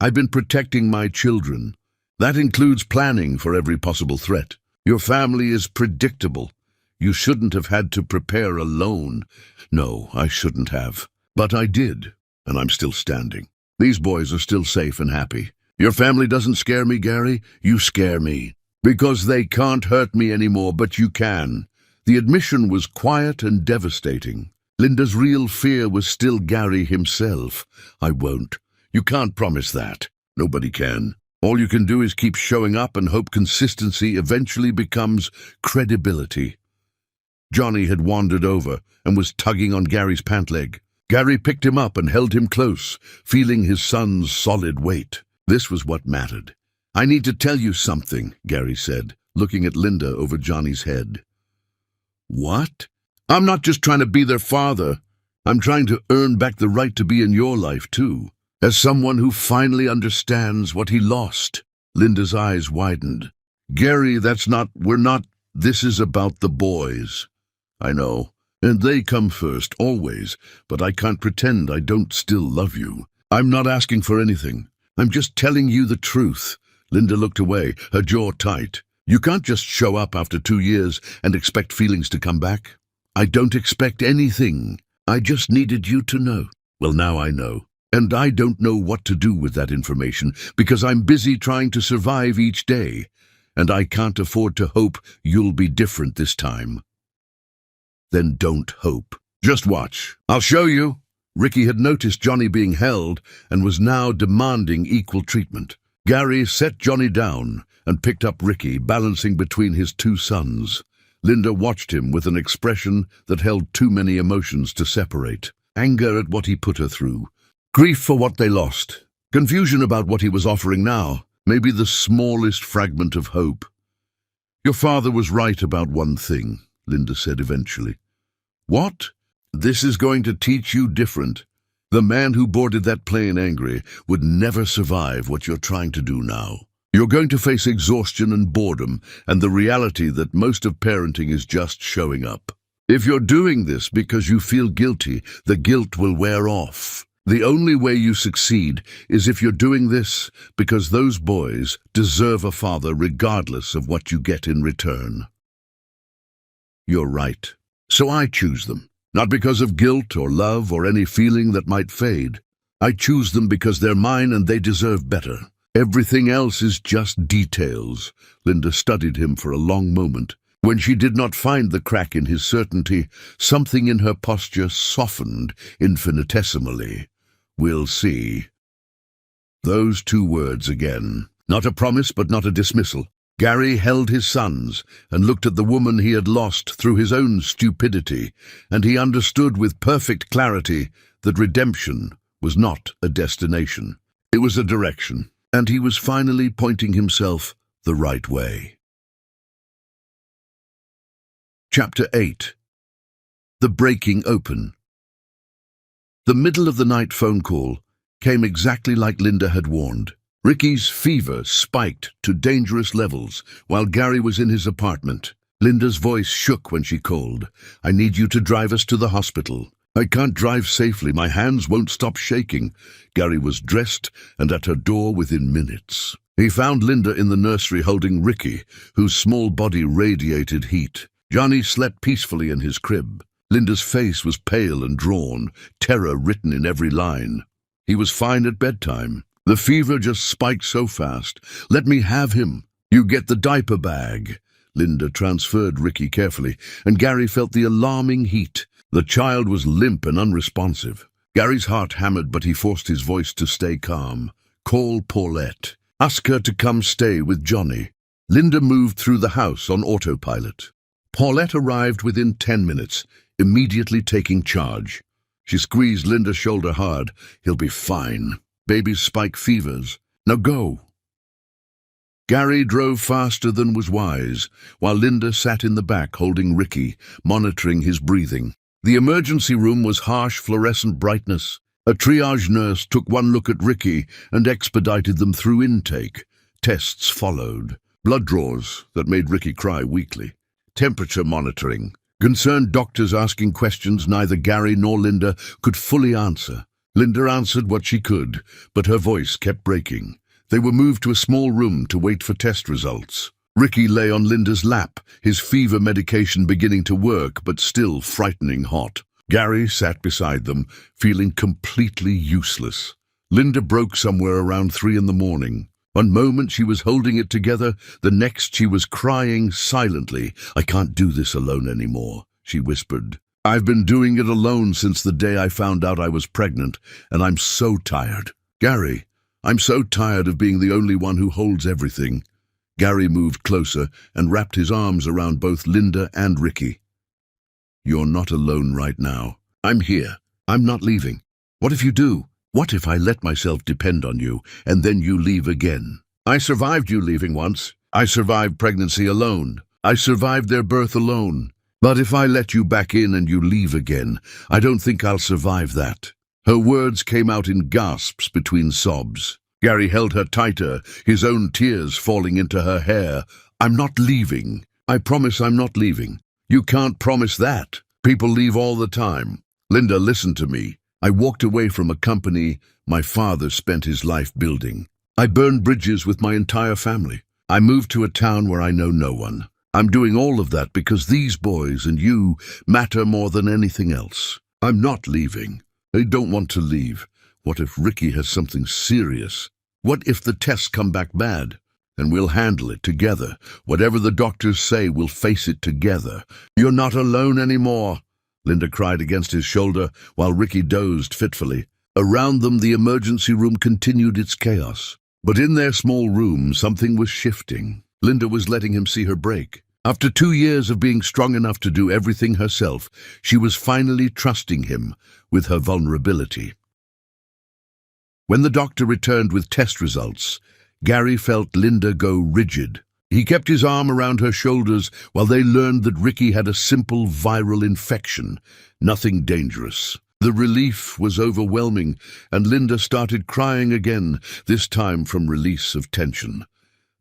I've been protecting my children. That includes planning for every possible threat. Your family is predictable. You shouldn't have had to prepare alone." "No, I shouldn't have. But I did, and I'm still standing. These boys are still safe and happy. Your family doesn't scare me, Gary. You scare me. Because they can't hurt me anymore, but you can." The admission was quiet and devastating. Linda's real fear was still Gary himself. "I won't." "You can't promise that. Nobody can. All you can do is keep showing up and hope consistency eventually becomes credibility." Johnny had wandered over and was tugging on Gary's pant leg. Gary picked him up and held him close, feeling his son's solid weight. This was what mattered. "I need to tell you something," Gary said, looking at Linda over Johnny's head. "What?" "I'm not just trying to be their father. I'm trying to earn back the right to be in your life, too. As someone who finally understands what he lost." Linda's eyes widened. "Gary, we're not, this is about the boys." "I know, and they come first, always, but I can't pretend I don't still love you. I'm not asking for anything. I'm just telling you the truth." Linda looked away, her jaw tight. "You can't just show up after 2 years and expect feelings to come back." "I don't expect anything. I just needed you to know." "Well, now I know. And I don't know what to do with that information because I'm busy trying to survive each day, and I can't afford to hope you'll be different this time." "Then don't hope. Just watch. I'll show you." Ricky had noticed Johnny being held and was now demanding equal treatment. Gary set Johnny down and picked up Ricky, balancing between his 2 sons. Linda watched him with an expression that held too many emotions to separate. Anger at what he put her through. Grief for what they lost. Confusion about what he was offering now. Maybe the smallest fragment of hope. "Your father was right about one thing," Linda said eventually. "What?" "This is going to teach you different. The man who boarded that plane angry would never survive what you're trying to do now. You're going to face exhaustion and boredom and the reality that most of parenting is just showing up. If you're doing this because you feel guilty, the guilt will wear off. The only way you succeed is if you're doing this because those boys deserve a father regardless of what you get in return." "You're right. So I choose them. Not because of guilt or love or any feeling that might fade. I choose them because they're mine and they deserve better. Everything else is just details." Linda studied him for a long moment. When she did not find the crack in his certainty, something in her posture softened infinitesimally. "We'll see." Those 2 words again. Not a promise, but not a dismissal. Gary held his sons and looked at the woman he had lost through his own stupidity, and he understood with perfect clarity that redemption was not a destination. It was a direction, and he was finally pointing himself the right way. Chapter 8. The Breaking Open. The middle-of-the-night phone call came exactly like Linda had warned. Ricky's fever spiked to dangerous levels while Gary was in his apartment. Linda's voice shook when she called. "I need you to drive us to the hospital." "I can't drive safely. My hands won't stop shaking." Gary was dressed and at her door within minutes. He found Linda in the nursery holding Ricky, whose small body radiated heat. Johnny slept peacefully in his crib. Linda's face was pale and drawn, terror written in every line. He was fine at bedtime. "The fever just spiked so fast. Let me have him." "You get the diaper bag." Linda transferred Ricky carefully, and Gary felt the alarming heat. The child was limp and unresponsive. Gary's heart hammered, but he forced his voice to stay calm. Call Paulette. Ask her to come stay with Johnny. Linda moved through the house on autopilot. Paulette arrived within 10 minutes, immediately taking charge. She squeezed Linda's shoulder hard. He'll be fine. Babies spike fevers. Now go. Gary drove faster than was wise, while Linda sat in the back holding Ricky, monitoring his breathing. The emergency room was harsh fluorescent brightness. A triage nurse took one look at Ricky and expedited them through intake. Tests followed. Blood draws that made Ricky cry weakly. Temperature monitoring. Concerned doctors asking questions neither Gary nor Linda could fully answer. Linda answered what she could, but her voice kept breaking. They were moved to a small room to wait for test results. Ricky lay on Linda's lap, his fever medication beginning to work, but still frightening hot. Gary sat beside them, feeling completely useless. Linda broke somewhere around 3 in the morning. One moment she was holding it together, the next she was crying silently. "I can't do this alone anymore," she whispered. "I've been doing it alone since the day I found out I was pregnant, and I'm so tired. Gary, I'm so tired of being the only one who holds everything." Gary moved closer and wrapped his arms around both Linda and Ricky. "You're not alone right now. I'm here. I'm not leaving. What if you do? What if I let myself depend on you, and then you leave again? I survived you leaving once. I survived pregnancy alone. I survived their birth alone. But if I let you back in and you leave again, I don't think I'll survive that." Her words came out in gasps between sobs. Gary held her tighter, his own tears falling into her hair. "I'm not leaving. I promise I'm not leaving." "You can't promise that. People leave all the time." "Linda, listen to me. I walked away from a company my father spent his life building. I burned bridges with my entire family. I moved to a town where I know no one. I'm doing all of that because these boys and you matter more than anything else. I'm not leaving. I don't want to leave. What if Ricky has something serious? What if the tests come back bad? Then we'll handle it together. Whatever the doctors say, we'll face it together. You're not alone anymore." Linda cried against his shoulder while Ricky dozed fitfully. Around them, the emergency room continued its chaos. But in their small room, something was shifting. Linda was letting him see her break. After 2 years of being strong enough to do everything herself, she was finally trusting him with her vulnerability. When the doctor returned with test results, Gary felt Linda go rigid. He kept his arm around her shoulders while they learned that Ricky had a simple viral infection, nothing dangerous. The relief was overwhelming, and Linda started crying again, this time from release of tension.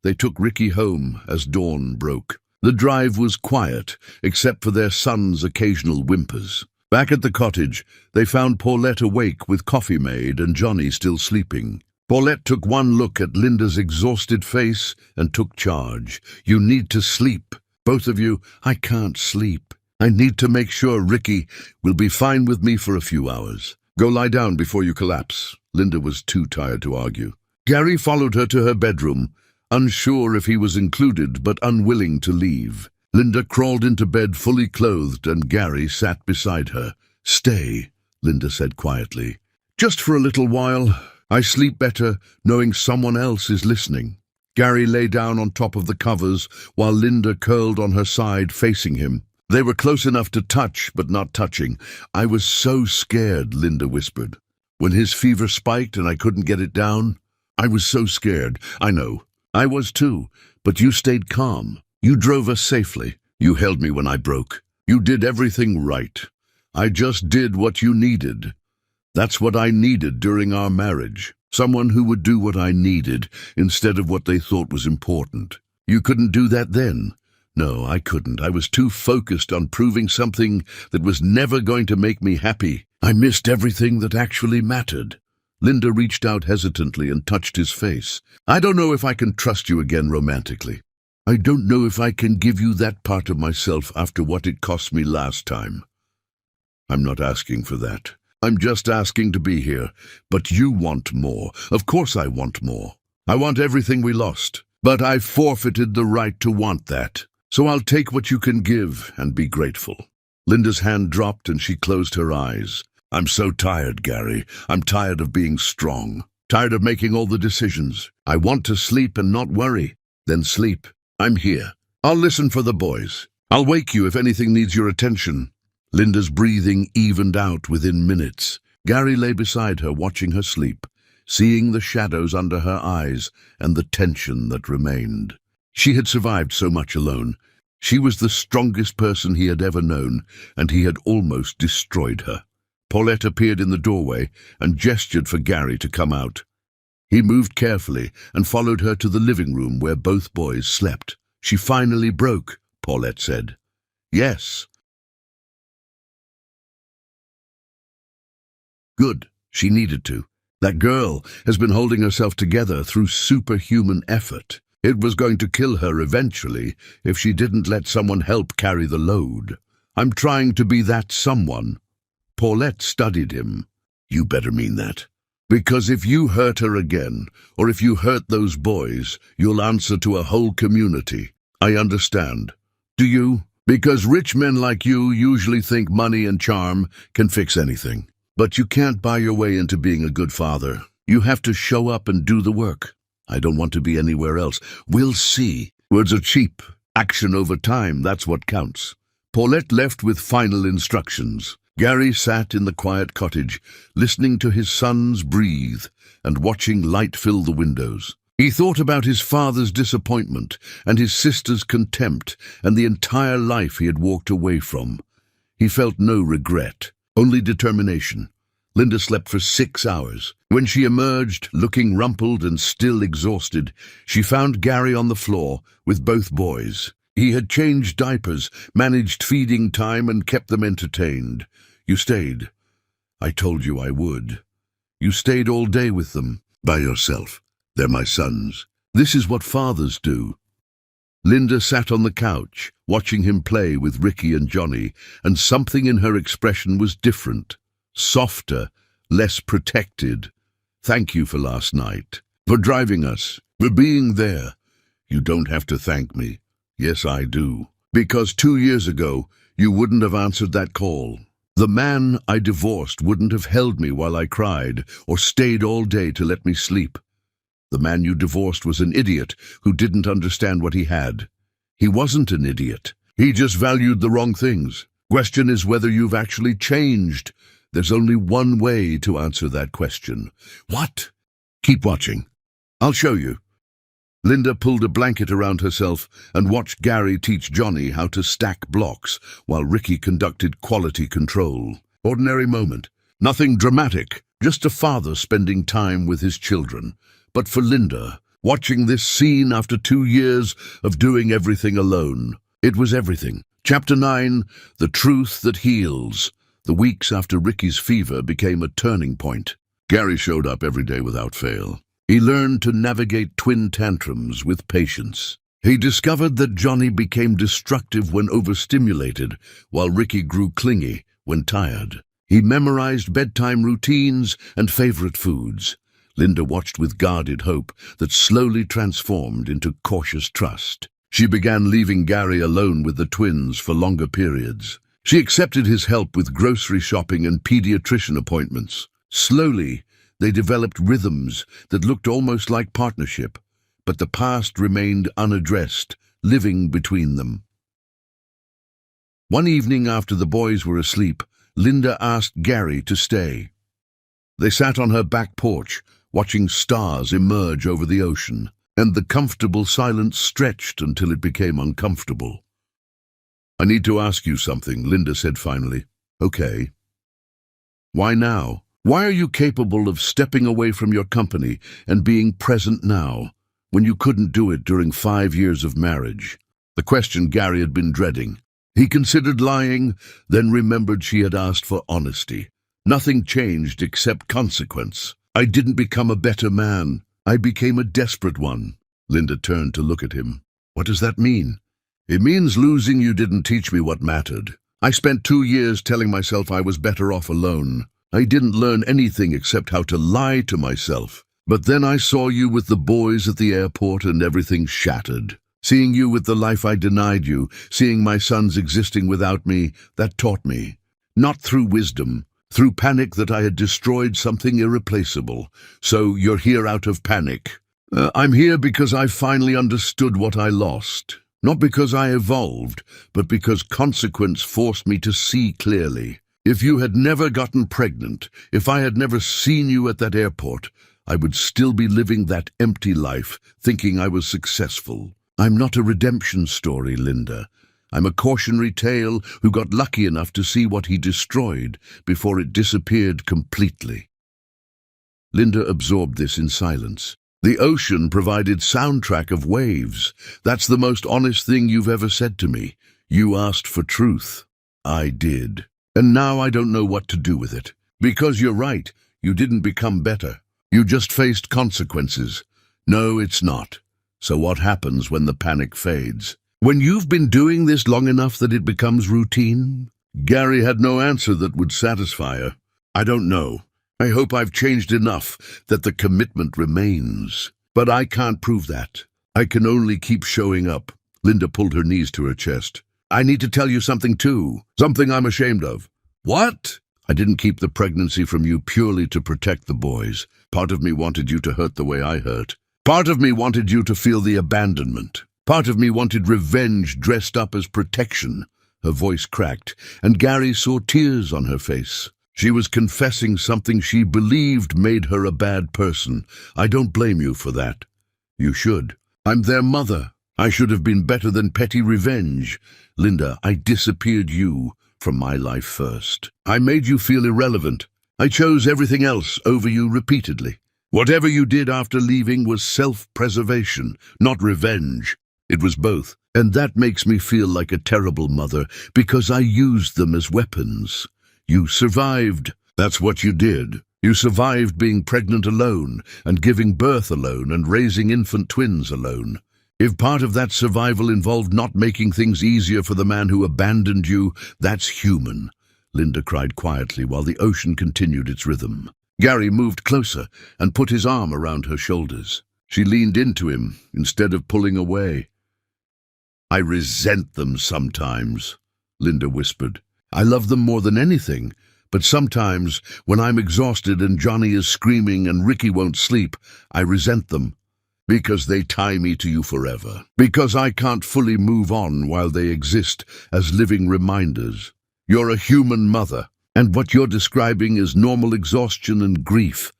They took Ricky home as dawn broke. The drive was quiet, except for their son's occasional whimpers. Back at the cottage, they found Paulette awake with coffee made and Johnny still sleeping. Paulette took one look at Linda's exhausted face and took charge. "You need to sleep. Both of you." "I can't sleep. I need to make sure Ricky will be fine with me for a few hours." "Go lie down before you collapse." Linda was too tired to argue. Gary followed her to her bedroom, unsure if he was included but unwilling to leave. Linda crawled into bed fully clothed and Gary sat beside her. "Stay," Linda said quietly. "Just for a little while. I sleep better knowing someone else is listening." Gary lay down on top of the covers while Linda curled on her side facing him. They were close enough to touch but not touching. "I was so scared," Linda whispered. "When his fever spiked and I couldn't get it down, I was so scared." "I know. I was too, but you stayed calm. You drove us safely. You held me when I broke. You did everything right. I just did what you needed. That's what I needed during our marriage. Someone who would do what I needed instead of what they thought was important. You couldn't do that then." "No, I couldn't. I was too focused on proving something that was never going to make me happy. I missed everything that actually mattered." Linda reached out hesitantly and touched his face. "I don't know if I can trust you again romantically. I don't know if I can give you that part of myself after what it cost me last time. I'm not asking for that. I'm just asking to be here. But you want more. Of course I want more. I want everything we lost. But I've forfeited the right to want that." So I'll take what you can give and be grateful. Linda's hand dropped and she closed her eyes. I'm so tired, Gary. I'm tired of being strong. Tired of making all the decisions. I want to sleep and not worry. Then sleep. I'm here. I'll listen for the boys. I'll wake you if anything needs your attention. Linda's breathing evened out within minutes. Gary lay beside her, watching her sleep, seeing the shadows under her eyes and the tension that remained. She had survived so much alone. She was the strongest person he had ever known, and he had almost destroyed her. Paulette appeared in the doorway and gestured for Gary to come out. He moved carefully and followed her to the living room where both boys slept. She finally broke, Paulette said. Yes. Good. She needed to. That girl has been holding herself together through superhuman effort. It was going to kill her eventually if she didn't let someone help carry the load. I'm trying to be that someone. Paulette studied him. You better mean that. Because if you hurt her again, or if you hurt those boys, you'll answer to a whole community. I understand. Do you? Because rich men like you usually think money and charm can fix anything. But you can't buy your way into being a good father. You have to show up and do the work. I don't want to be anywhere else. We'll see. Words are cheap. Action over time, that's what counts. Paulette left with final instructions. Gary sat in the quiet cottage, listening to his sons breathe and watching light fill the windows. He thought about his father's disappointment and his sister's contempt and the entire life he had walked away from. He felt no regret, only determination. Linda slept for 6 hours. When she emerged, looking rumpled and still exhausted, she found Gary on the floor with both boys. He had changed diapers, managed feeding time, and kept them entertained. You stayed. I told you I would. You stayed all day with them, by yourself. They're my sons. This is what fathers do. Linda sat on the couch, watching him play with Ricky and Johnny, and something in her expression was different, softer, less protected. Thank you for last night, for driving us, for being there. You don't have to thank me. Yes, I do. Because 2 years ago, you wouldn't have answered that call. The man I divorced wouldn't have held me while I cried, or stayed all day to let me sleep. The man you divorced was an idiot who didn't understand what he had. He wasn't an idiot. He just valued the wrong things. Question is whether you've actually changed. There's only one way to answer that question. What? Keep watching. I'll show you. Linda pulled a blanket around herself and watched Gary teach Johnny how to stack blocks while Ricky conducted quality control. Ordinary moment. Nothing dramatic, just a father spending time with his children. But for Linda, watching this scene after 2 years of doing everything alone, it was everything. Chapter 9, The Truth That Heals. The weeks after Ricky's fever became a turning point. Gary showed up every day without fail. He learned to navigate twin tantrums with patience. He discovered that Johnny became destructive when overstimulated, while Ricky grew clingy when tired. He memorized bedtime routines and favorite foods. Linda watched with guarded hope that slowly transformed into cautious trust. She began leaving Gary alone with the twins for longer periods. She accepted his help with grocery shopping and pediatrician appointments. Slowly, they developed rhythms that looked almost like partnership, but the past remained unaddressed, living between them. One evening after the boys were asleep, Linda asked Gary to stay. They sat on her back porch, watching stars emerge over the ocean, and the comfortable silence stretched until it became uncomfortable. I need to ask you something, Linda said finally. Okay. Why now? Why are you capable of stepping away from your company and being present now, when you couldn't do it during 5 years of marriage? The question Gary had been dreading. He considered lying, then remembered she had asked for honesty. Nothing changed except consequence. I didn't become a better man. I became a desperate one. Linda turned to look at him. What does that mean? It means losing you didn't teach me what mattered. I spent 2 years telling myself I was better off alone. I didn't learn anything except how to lie to myself. But then I saw you with the boys at the airport and everything shattered. Seeing you with the life I denied you, seeing my sons existing without me, that taught me. Not through wisdom, through panic that I had destroyed something irreplaceable. So you're here out of panic. I'm here because I finally understood what I lost. Not because I evolved, but because consequence forced me to see clearly. If you had never gotten pregnant, if I had never seen you at that airport, I would still be living that empty life, thinking I was successful. I'm not a redemption story, Linda. I'm a cautionary tale who got lucky enough to see what he destroyed before it disappeared completely. Linda absorbed this in silence. The ocean provided soundtrack of waves. That's the most honest thing you've ever said to me. You asked for truth. I did. And now I don't know what to do with it. Because you're right, you didn't become better. You just faced consequences. No, it's not. So what happens when the panic fades? When you've been doing this long enough that it becomes routine? Gary had no answer that would satisfy her. I don't know. I hope I've changed enough that the commitment remains. But I can't prove that. I can only keep showing up. Linda pulled her knees to her chest. I need to tell you something too. Something I'm ashamed of. What? I didn't keep the pregnancy from you purely to protect the boys. Part of me wanted you to hurt the way I hurt. Part of me wanted you to feel the abandonment. Part of me wanted revenge dressed up as protection. Her voice cracked, and Gary saw tears on her face. She was confessing something she believed made her a bad person. I don't blame you for that. You should. I'm their mother. I should have been better than petty revenge. Linda, I disappeared you from my life first. I made you feel irrelevant. I chose everything else over you repeatedly. Whatever you did after leaving was self-preservation, not revenge. It was both. And that makes me feel like a terrible mother because I used them as weapons. You survived. That's what you did. You survived being pregnant alone and giving birth alone and raising infant twins alone. If part of that survival involved not making things easier for the man who abandoned you, that's human. Linda cried quietly while the ocean continued its rhythm. Gary moved closer and put his arm around her shoulders. She leaned into him instead of pulling away. I resent them sometimes, Linda whispered. I love them more than anything, but sometimes, when I'm exhausted and Johnny is screaming and Ricky won't sleep, I resent them. Because they tie me to you forever. Because I can't fully move on while they exist as living reminders. You're a human mother, and what you're describing is normal exhaustion and grief.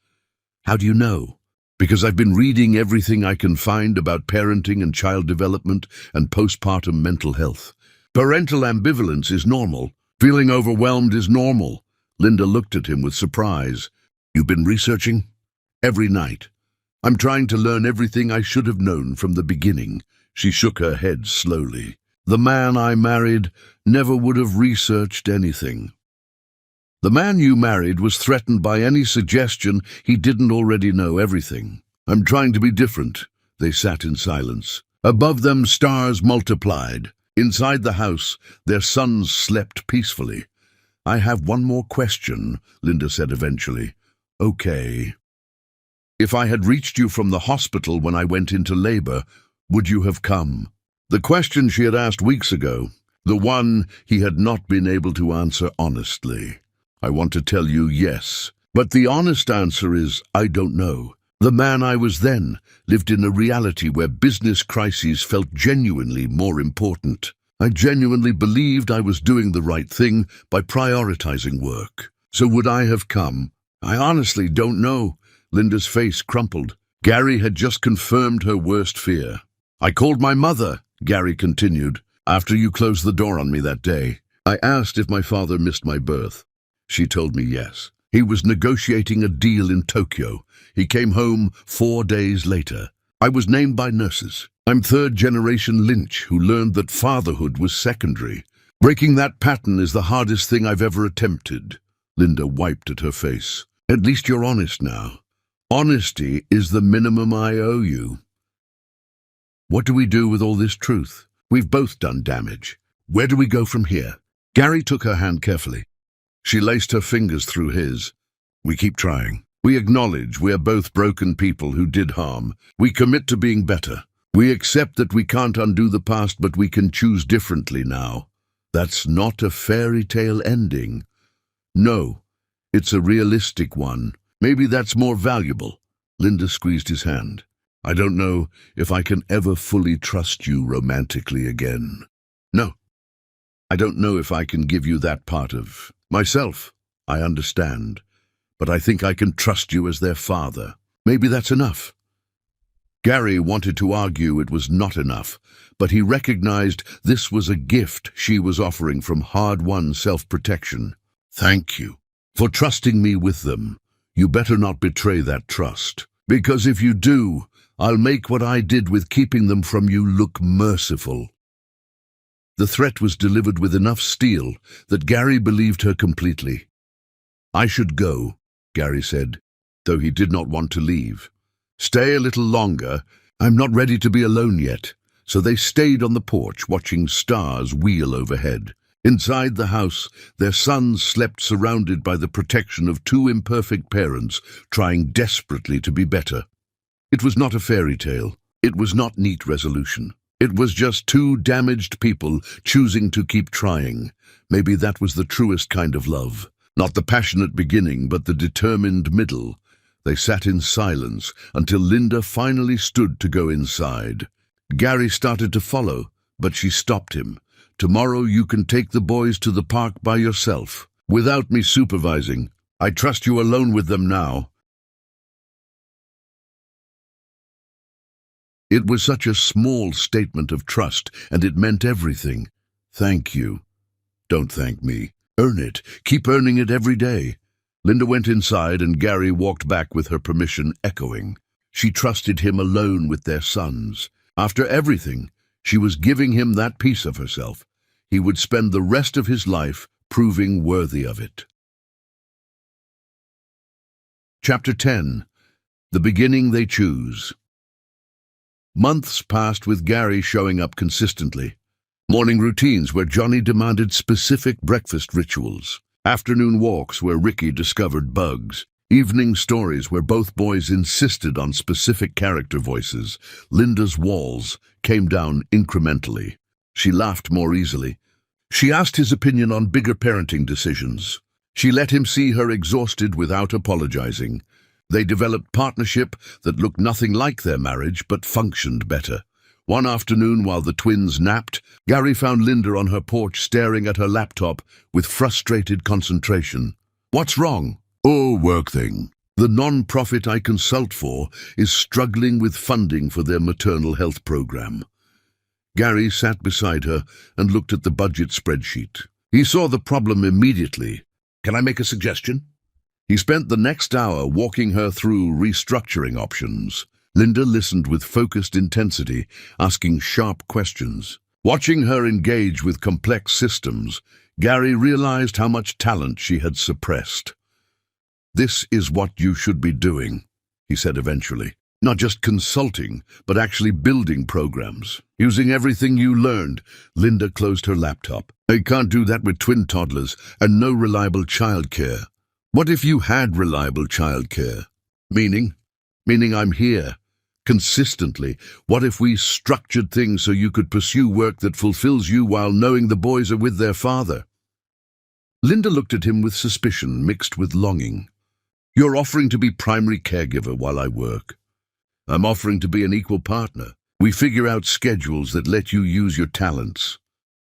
How do you know? Because I've been reading everything I can find about parenting and child development and postpartum mental health. Parental ambivalence is normal. Feeling overwhelmed is normal. Linda looked at him with surprise. You've been researching? Every night. I'm trying to learn everything I should have known from the beginning. She shook her head slowly. The man I married never would have researched anything. The man you married was threatened by any suggestion he didn't already know everything. I'm trying to be different. They sat in silence. Above them, stars multiplied. Inside the house, their sons slept peacefully. I have one more question, Linda said eventually. Okay. If I had reached you from the hospital when I went into labor, would you have come? The question she had asked weeks ago, the one he had not been able to answer honestly. I want to tell you yes, but the honest answer is I don't know. The man I was then lived in a reality where business crises felt genuinely more important. I genuinely believed I was doing the right thing by prioritizing work. So would I have come? I honestly don't know. Linda's face crumpled. Gary had just confirmed her worst fear. I called my mother, Gary continued, after you closed the door on me that day. I asked if my father missed my birth. She told me yes. He was negotiating a deal in Tokyo. He came home 4 days later. I was named by nurses. I'm third-generation Lynch who learned that fatherhood was secondary. Breaking that pattern is the hardest thing I've ever attempted. Linda wiped at her face. At least you're honest now. Honesty is the minimum I owe you. What do we do with all this truth? We've both done damage. Where do we go from here? Gary took her hand carefully. She laced her fingers through his. We keep trying. We acknowledge we are both broken people who did harm. We commit to being better. We accept that we can't undo the past, but we can choose differently now. That's not a fairy tale ending. No, it's a realistic one. Maybe that's more valuable. Linda squeezed his hand. I don't know if I can ever fully trust you romantically again. No, I don't know if I can give you that part of myself. I understand, but I think I can trust you as their father. Maybe that's enough. Gary wanted to argue it was not enough, but he recognized this was a gift she was offering from hard-won self-protection. Thank you for trusting me with them. You better not betray that trust, because if you do, I'll make what I did with keeping them from you look merciful. The threat was delivered with enough steel that Gary believed her completely. I should go, Gary said, though he did not want to leave. Stay a little longer. I'm not ready to be alone yet. So they stayed on the porch, watching stars wheel overhead. Inside the house, their sons slept surrounded by the protection of two imperfect parents, trying desperately to be better. It was not a fairy tale. It was not neat resolution. It was just two damaged people choosing to keep trying. Maybe that was the truest kind of love. Not the passionate beginning, but the determined middle. They sat in silence until Linda finally stood to go inside. Gary started to follow, but she stopped him. Tomorrow you can take the boys to the park by yourself, without me supervising. I trust you alone with them now. It was such a small statement of trust, and it meant everything. Thank you. Don't thank me. Earn it. Keep earning it every day. Linda went inside, and Gary walked back with her permission echoing. She trusted him alone with their sons. After everything, she was giving him that piece of herself. He would spend the rest of his life proving worthy of it. Chapter 10. The Beginning They Choose. Months passed with Gary showing up consistently. Morning routines where Johnny demanded specific breakfast rituals. Afternoon walks where Ricky discovered bugs. Evening stories where both boys insisted on specific character voices. Linda's walls came down incrementally. She laughed more easily. She asked his opinion on bigger parenting decisions. She let him see her exhausted without apologizing. They developed partnership that looked nothing like their marriage but functioned better. One afternoon while the twins napped, Gary found Linda on her porch staring at her laptop with frustrated concentration. What's wrong? Oh, work thing. The non-profit I consult for is struggling with funding for their maternal health program. Gary sat beside her and looked at the budget spreadsheet. He saw the problem immediately. Can I make a suggestion? He spent the next hour walking her through restructuring options. Linda listened with focused intensity, asking sharp questions. Watching her engage with complex systems, Gary realized how much talent she had suppressed. This is what you should be doing, he said eventually. Not just consulting, but actually building programs. Using everything you learned. Linda closed her laptop. I can't do that with twin toddlers and no reliable childcare. What if you had reliable childcare? Meaning I'm here. Consistently. What if we structured things so you could pursue work that fulfills you while knowing the boys are with their father? Linda looked at him with suspicion mixed with longing. You're offering to be primary caregiver while I work. I'm offering to be an equal partner. We figure out schedules that let you use your talents.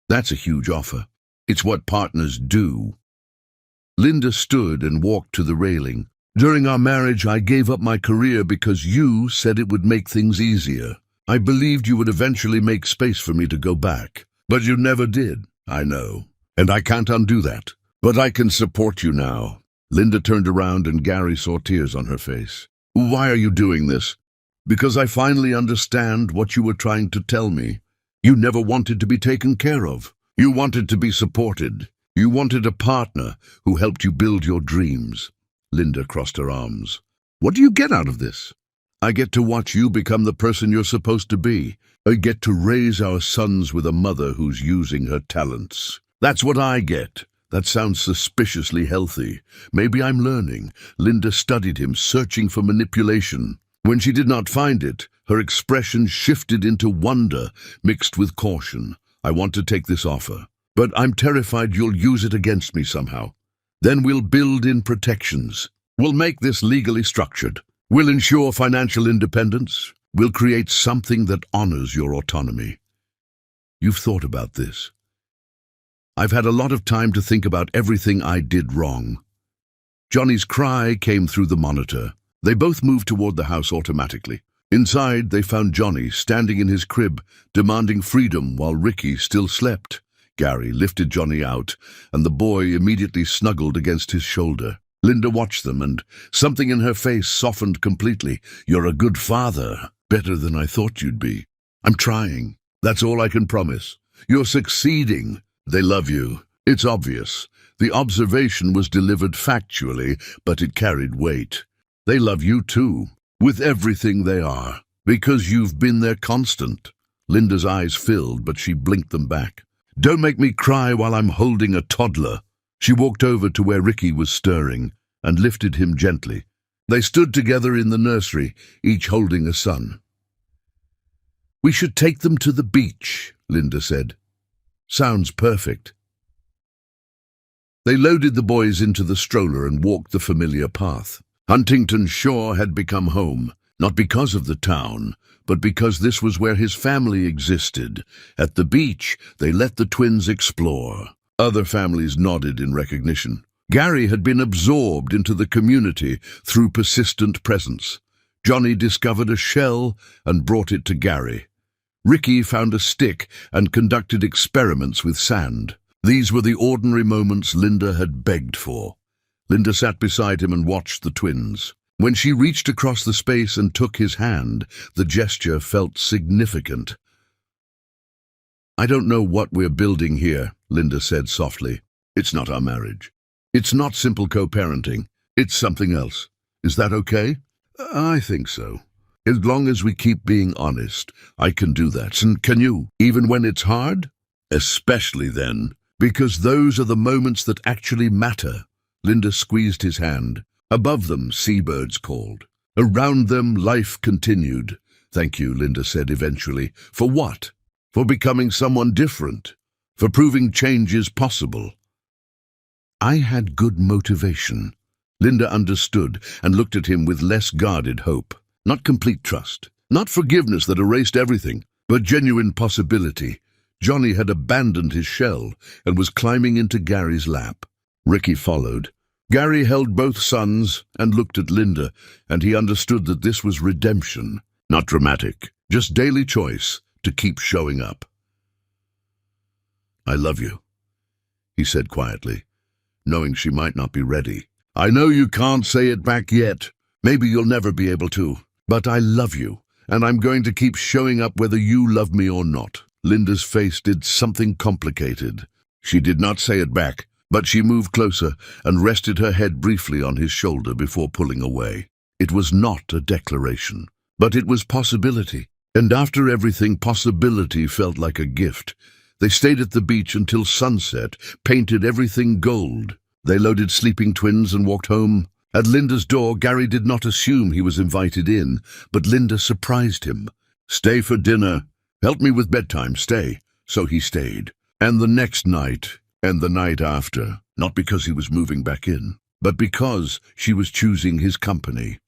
That's a huge offer. It's what partners do. Linda stood and walked to the railing. During our marriage, I gave up my career because you said it would make things easier. I believed you would eventually make space for me to go back. But you never did, I know. And I can't undo that. But I can support you now. Linda turned around and Gary saw tears on her face. Why are you doing this? Because I finally understand what you were trying to tell me. You never wanted to be taken care of. You wanted to be supported. You wanted a partner who helped you build your dreams. Linda crossed her arms. What do you get out of this? I get to watch you become the person you're supposed to be. I get to raise our sons with a mother who's using her talents. That's what I get. That sounds suspiciously healthy. Maybe I'm learning. Linda studied him, searching for manipulation. When she did not find it, Her expression shifted into wonder mixed with caution. I want to take this offer, but I'm terrified you'll use it against me somehow. Then we'll build in protections. We'll make this legally structured. We'll ensure financial independence. We'll create something that honors your autonomy. You've thought about this. I've had a lot of time to think about everything I did wrong. Johnny's cry came through the monitor. They both moved toward the house automatically. Inside, they found Johnny standing in his crib, demanding freedom while Ricky still slept. Gary lifted Johnny out, and the boy immediately snuggled against his shoulder. Linda watched them, and something in her face softened completely. You're a good father. Better than I thought you'd be. I'm trying. That's all I can promise. You're succeeding. They love you. It's obvious. The observation was delivered factually, but it carried weight. They love you too, with everything they are, because you've been their constant. Linda's eyes filled, but she blinked them back. Don't make me cry while I'm holding a toddler. She walked over to where Ricky was stirring and lifted him gently. They stood together in the nursery, each holding a son. We should take them to the beach, Linda said. Sounds perfect. They loaded the boys into the stroller and walked the familiar path. Huntington Shore had become home, not because of the town, but because this was where his family existed. At the beach, they let the twins explore. Other families nodded in recognition. Gary had been absorbed into the community through persistent presence. Johnny discovered a shell and brought it to Gary. Ricky found a stick and conducted experiments with sand. These were the ordinary moments Linda had begged for. Linda sat beside him and watched the twins. When she reached across the space and took his hand, the gesture felt significant. I don't know what we're building here, Linda said softly. It's not our marriage. It's not simple co-parenting. It's something else. Is that okay? I think so. As long as we keep being honest, I can do that. And can you, even when it's hard? Especially then, because those are the moments that actually matter. Linda squeezed his hand. Above them, seabirds called. Around them, life continued. Thank you, Linda said eventually. For what? For becoming someone different. For proving change is possible. I had good motivation. Linda understood and looked at him with less guarded hope. Not complete trust. Not forgiveness that erased everything, but genuine possibility. Johnny had abandoned his shell and was climbing into Gary's lap. Ricky followed. Gary held both sons and looked at Linda, and he understood that this was redemption. Not dramatic, just daily choice to keep showing up. I love you, he said quietly, knowing she might not be ready. I know you can't say it back yet. Maybe you'll never be able to. But I love you, and I'm going to keep showing up whether you love me or not. Linda's face did something complicated. She did not say it back, but she moved closer and rested her head briefly on his shoulder before pulling away. It was not a declaration, but it was possibility. And after everything, possibility felt like a gift. They stayed at the beach until sunset, painted everything gold. They loaded sleeping twins and walked home. At Linda's door, Gary did not assume he was invited in, but Linda surprised him. Stay for dinner. Help me with bedtime, stay. So he stayed. And the next night, and the night after, not because he was moving back in, but because she was choosing his company.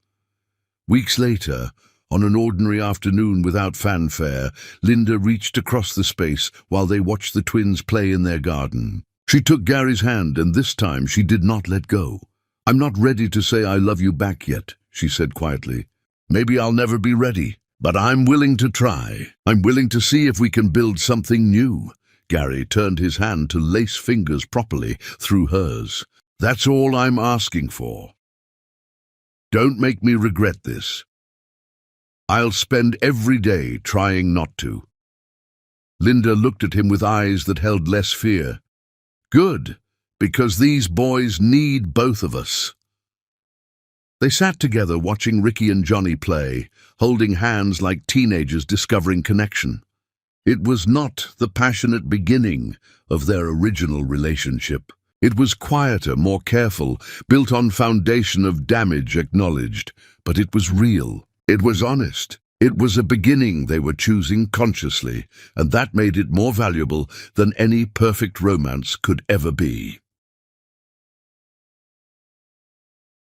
Weeks later, on an ordinary afternoon without fanfare, Linda reached across the space while they watched the twins play in their garden. She took Gary's hand, and this time she did not let go. I'm not ready to say I love you back yet, she said quietly. Maybe I'll never be ready, but I'm willing to try. I'm willing to see if we can build something new. Gary turned his hand to lace fingers properly through hers. That's all I'm asking for. Don't make me regret this. I'll spend every day trying not to. Linda looked at him with eyes that held less fear. Good, because these boys need both of us. They sat together watching Ricky and Johnny play, holding hands like teenagers discovering connection. It was not the passionate beginning of their original relationship. It was quieter, more careful, built on foundation of damage acknowledged, but it was real. It was honest. It was a beginning they were choosing consciously, and that made it more valuable than any perfect romance could ever be.